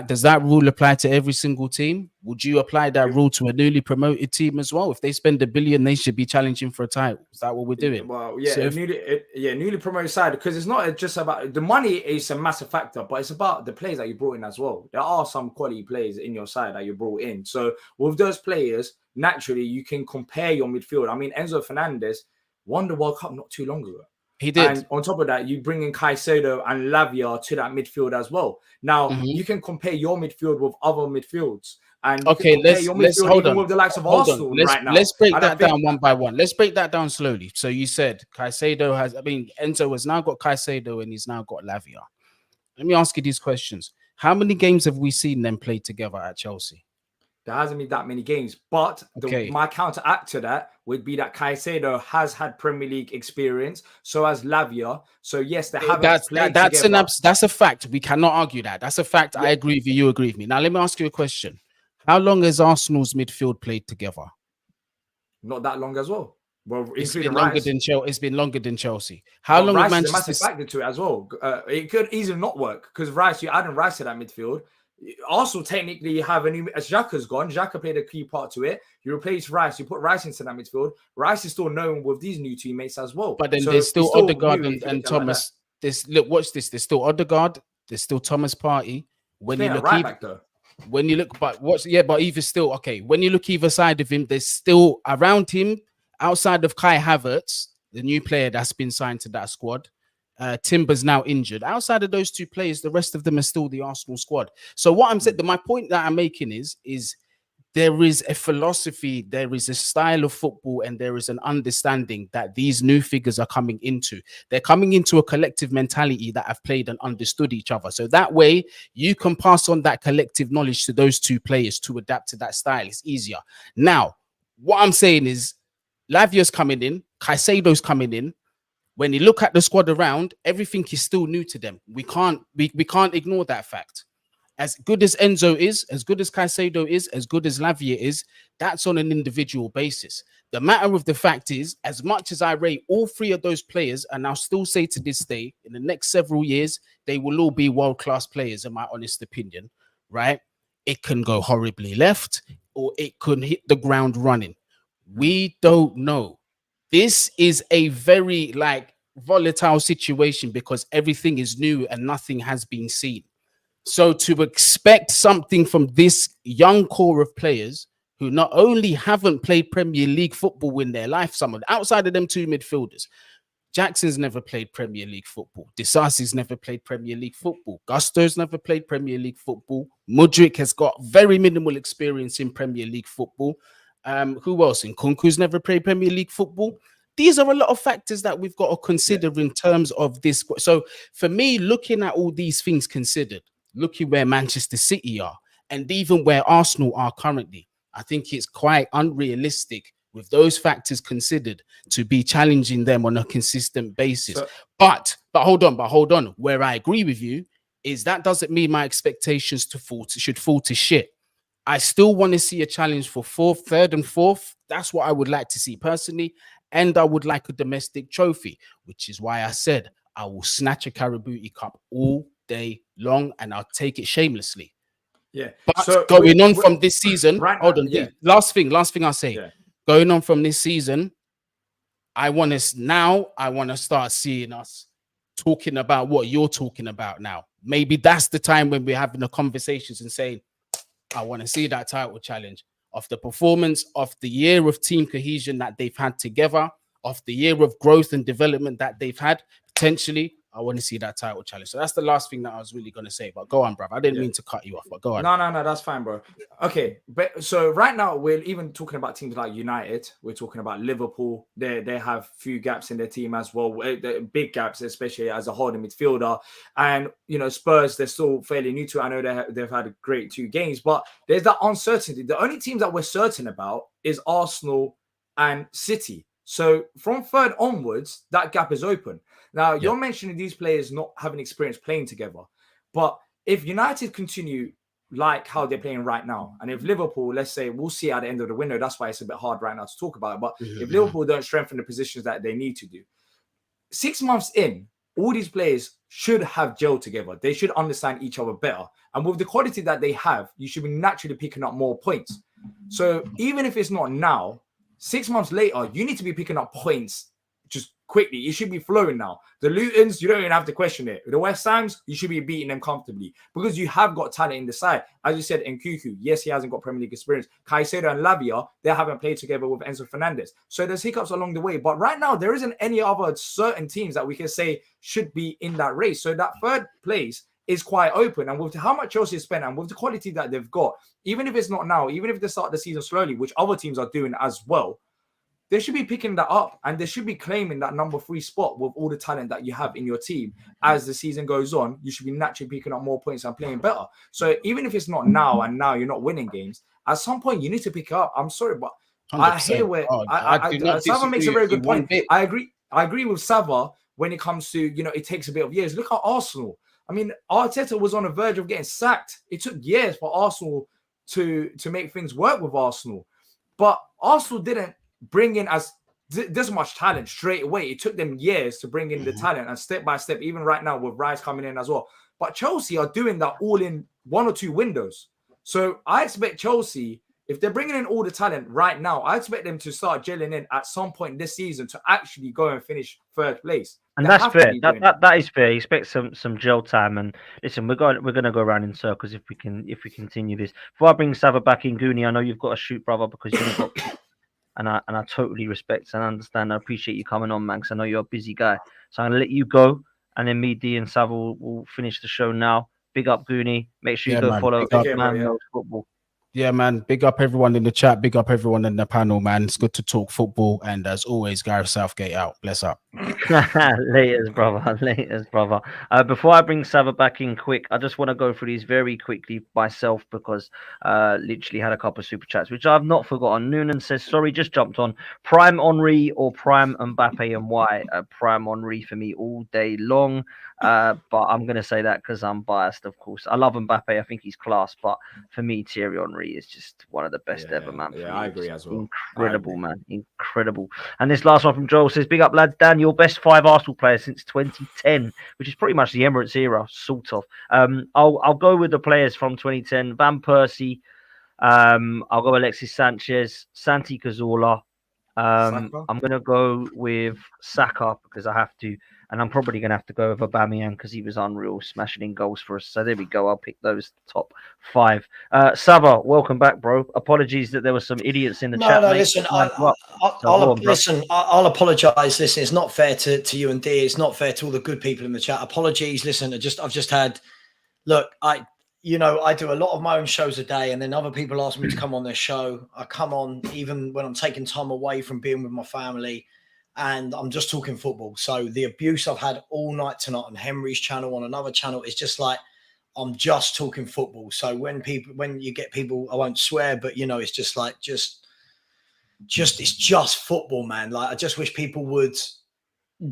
does that rule apply to every single team? Would you apply that rule to a newly promoted team as well? If they spend £1 billion, they should be challenging for a title. Is that what we're doing? Well, yeah, so newly promoted side, because it's not just about the money. Is a massive factor, but it's about the players that you brought in as well. There are some quality players in your side that you brought in. So with those players, naturally you can compare your midfield. I mean, Enzo Fernandez won the World Cup not too long ago. He did. And on top of that, you bring in Caicedo and Lavia to that midfield as well. Now, you can compare your midfield with other midfields. And let's hold on. With the likes of Arsenal right now. Let's break that down one by one. Let's break that down slowly. So you said Caicedo Enzo has now got Caicedo and he's now got Lavia. Let me ask you these questions. How many games have we seen them play together at Chelsea? There hasn't been that many games, but my counteract to that would be that Caicedo has had Premier League experience, so has Lavia. So yes, they haven't played together. That's a fact. We cannot argue that. That's a fact. Yeah. I agree with you. You agree with me. Now let me ask you a question. How long has Arsenal's midfield played together? Not that long as well. Well, it's been longer than Chelsea. It's been longer than Chelsea. How long? Rice is a massive factor to it as well. It could easily not work because Rice, you're adding Rice to that midfield. Arsenal technically have a new, as Xhaka's gone. Xhaka played a key part to it. You replace Rice, you put Rice into that midfield. Rice is still known with these new teammates as well. But then there's still Odegaard and Thomas. Watch this. There's still Odegaard. There's still Thomas Partey. When you look but even still, okay. When you look either side of him, there's still around him, outside of Kai Havertz, the new player that's been signed to that squad. Timber's now injured. Outside of those two players, the rest of them are still the Arsenal squad. So what I'm saying, my point that I'm making is there is a philosophy, there is a style of football, and there is an understanding that these new figures are coming into. They're coming into a collective mentality that have played and understood each other. So that way, you can pass on that collective knowledge to those two players to adapt to that style. It's easier. Now, what I'm saying is, Lavia's coming in, Caicedo's coming in. When you look at the squad around, everything is still new to them. We can't ignore that fact. As good as Enzo is, as good as Caicedo is, as good as Lavia is, that's on an individual basis. The matter of the fact is, as much as I rate all three of those players, and I'll still say to this day, in the next several years, they will all be world-class players, in my honest opinion, right? It can go horribly left, or it can hit the ground running. We don't know. This is a very volatile situation because everything is new and nothing has been seen. So to expect something from this young core of players who not only haven't played Premier League football in their life, someone outside of them two midfielders, Jackson's never played Premier League football. Disasi's never played Premier League football. Gusto's never played Premier League football. Mudryk has got very minimal experience in Premier League football. Who else? Nkunku's never played Premier League football. These are a lot of factors that we've got to consider in terms of this. So for me, looking at all these things considered, looking where Manchester City are, and even where Arsenal are currently, I think it's quite unrealistic with those factors considered to be challenging them on a consistent basis. But hold on. Where I agree with you is that doesn't mean my expectations should fall to shit. I still want to see a challenge for third and fourth. That's what I would like to see personally. And I would like a domestic trophy, which is why I said I will snatch a Carabao Cup all day long and I'll take it shamelessly. Yeah. But so going on from this season, hold on. Yeah. Last thing I'll say. Yeah. Going on from this season, I want to start seeing us talking about what you're talking about now. Maybe that's the time when we're having the conversations and saying, I want to see that title challenge of the performance of the year of team cohesion that they've had together, of the year of growth and development that they've had. Potentially, I want to see that title challenge. So that's the last thing that I was really going to say. But go on, bro. I didn't mean to cut you off, but go on. No, that's fine, bro. Okay, but so right now we're even talking about teams like United. We're talking about Liverpool. They have few gaps in their team as well, big gaps, especially as a holding midfielder. And Spurs, they're still fairly new to it. I know they've had a great 2 games, but there's that uncertainty. The only teams that we're certain about is Arsenal and City. So from third onwards, that gap is open. Now, you're mentioning these players not having experience playing together. But if United continue like how they're playing right now, and if Liverpool, let's say, we'll see at the end of the window, that's why it's a bit hard right now to talk about it. But if Liverpool don't strengthen the positions that they need to do, 6 months in, all these players should have gelled together. They should understand each other better. And with the quality that they have, you should be naturally picking up more points. So even if it's not now, 6 months later, you need to be picking up points just quickly. You should be flowing now. The Lutons, you don't even have to question it. The West Hams, you should be beating them comfortably because you have got talent in the side. As you said, Nkunku, yes, he hasn't got Premier League experience. Caicedo and Lavia, they haven't played together with Enzo Fernandez. So there's hiccups along the way. But right now, there isn't any other certain teams that we can say should be in that race. So that third place is quite open. And with how much Chelsea spent and with the quality that they've got, even if it's not now, even if they start the season slowly, which other teams are doing as well, they should be picking that up and they should be claiming that number 3 spot with all the talent that you have in your team. As the season goes on, you should be naturally picking up more points and playing better. So even if it's not now and now you're not winning games, at some point you need to pick it up. I'm sorry, but 100%. I hear where Sava makes a very good point. I agree with Sava when it comes to, it takes a bit of years. Look at Arsenal. I mean, Arteta was on the verge of getting sacked. It took years for Arsenal to make things work with Arsenal. But Arsenal didn't bring in this much talent straight away. It took them years to bring in the talent, and step by step, even right now with Rice coming in as well. But Chelsea are doing that all in 1 or 2 windows. So I expect Chelsea, if they're bringing in all the talent right now, I expect them to start gelling in at some point this season to actually go and finish 3rd place. And that's fair. That is fair. You expect some gel time. And listen, we're going to go around in circles if we continue this. Before I bring Sava back in, Goonie, I know you've got to shoot, brother, because you've got. And I totally respect and understand. I appreciate you coming on, man, because I know you're a busy guy. So I'm going to let you go. And then me, D, and Sav will finish the show now. Big up, Goonie. Make sure you go follow Man Knows Football. Yeah, man. Big up everyone in the chat. Big up everyone in the panel, man. It's good to talk football. And as always, Gareth Southgate out. Bless up. Laters, brother. Laters, brother. Before I bring Sava back in quick, I just want to go through these very quickly myself because literally had a couple of super chats, which I've not forgotten. Noonan says, sorry, just jumped on. Prime Henri or Prime Mbappe and why? Prime Henri for me all day long. But I'm going to say that because I'm biased, of course. I love Mbappe. I think he's class. But for me, Thierry Henry is just one of the best ever, man. Yeah, I agree as well. Incredible, man. Incredible. And this last one from Joel says, big up, lads. Dan, your best 5 Arsenal players since 2010, which is pretty much the Emirates era, sort of. I'll go with the players from 2010. Van Persie. I'll go Alexis Sanchez, Santi Cazorla. I'm going to go with Saka because I have to. And I'm probably going to have to go with Aubameyang because he was unreal, smashing in goals for us. So there we go. I'll pick those top 5. Sava, welcome back, bro. Apologies that there were some idiots in the chat. No, listen, I'll apologise. Listen, it's not fair to you and D. It's not fair to all the good people in the chat. Apologies. Listen, I've just had. Look, I do a lot of my own shows a day, and then other people ask me to come on their show. I come on even when I'm taking time away from being with my family. And I'm just talking football. So the abuse I've had all night tonight on Henry's channel, on another channel, is just like, I'm just talking football. So when you get people, I won't swear, but it's just like, it's just football, man. Like, I just wish people would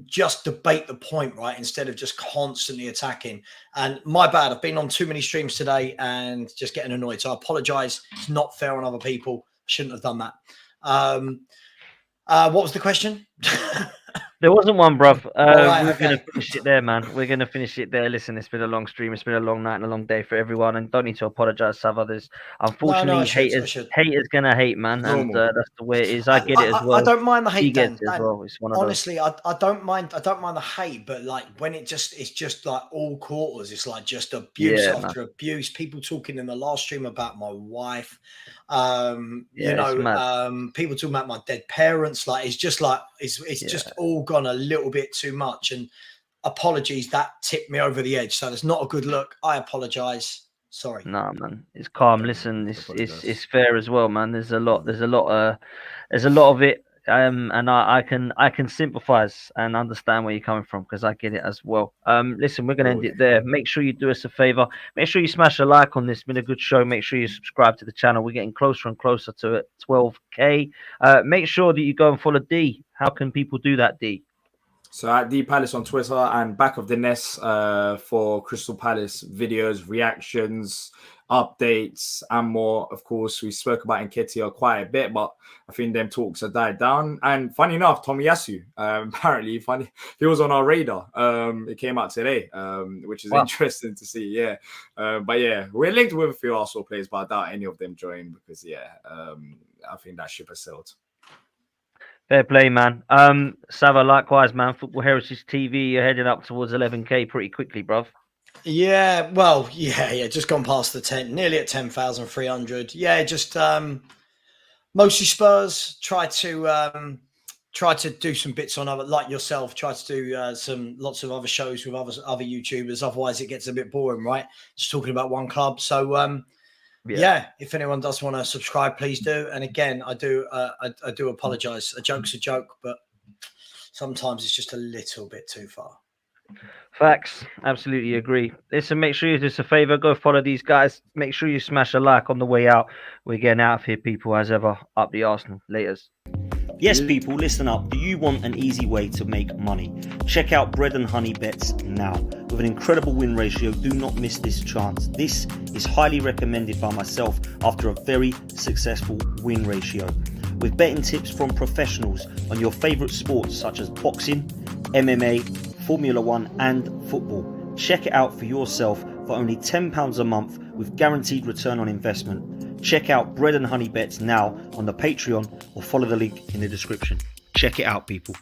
just debate the point, right? Instead of just constantly attacking. And my bad, I've been on too many streams today and just getting annoyed. So I apologize. It's not fair on other people. I shouldn't have done that. What was the question? There wasn't one, bruv. Right, we're going to finish it there, man. We're going to finish it there. Listen, it's been a long stream. It's been a long night and a long day for everyone. And don't need to apologise, Sava. There's unfortunately haters going to hate, man. And that's the way it is. I get it as well. I don't mind the hate, Dan. As well. It's one of honestly, those. I don't mind the hate, but like when it's just like all quarters, it's like just abuse after abuse. People talking in the last stream about my wife. People talking about my dead parents. Like it's just all gone a little bit too much. And apologies, that tipped me over the edge. So it's not a good look. I apologize. Sorry. No, man, it's calm. Listen, it's fair as well, man. There's a lot of it. And I can sympathize and understand where you're coming from because I get it as well. Listen, we're gonna end it there. Make sure you do us a favor. Make sure you smash a like on this. It's been a good show. Make sure you subscribe to the channel. We're getting closer and closer to it. 12K. Make sure that you go and follow D. How can people do that, D? So at D Palace on Twitter and Back of the Nest for Crystal Palace videos, reactions, updates, and more. Of course, we spoke about Nketiah quite a bit, but I think them talks have died down. And funny enough, Tomiyasu, apparently, he was on our radar. It came out today, which is interesting to see. Yeah, but yeah, we're linked with a few Arsenal players, but I doubt any of them join because I think that ship has sailed. Fair play, man. Sava, likewise, man. Football Heritage TV, you're heading up towards 11K pretty quickly, bruv. Yeah, well, yeah, just gone past the 10, nearly at 10,300. Yeah, just mostly Spurs. Try to do some bits on other, like yourself. Try to do lots of other shows with other YouTubers. Otherwise, it gets a bit boring, right? Just talking about one club. So yeah, if anyone does want to subscribe, please do. And again, I do apologize. A joke's a joke, but sometimes it's just a little bit too far. Facts. Absolutely agree. Listen, make sure you do us a favor. Go follow these guys. Make sure you smash a like on the way out. We're getting out of here, people, as ever. Up the Arsenal. Laters. Yes, people, listen up. Do you want an easy way to make money? Check out Bread and Honey Bets now. With an incredible win ratio, do not miss this chance. This is highly recommended by myself after a very successful win ratio. With betting tips from professionals on your favourite sports such as boxing, MMA, Formula 1 and football. Check it out for yourself for only £10 a month with guaranteed return on investment. Check out Bread and Honey Bets now on the Patreon or follow the link in the description. Check it out, people.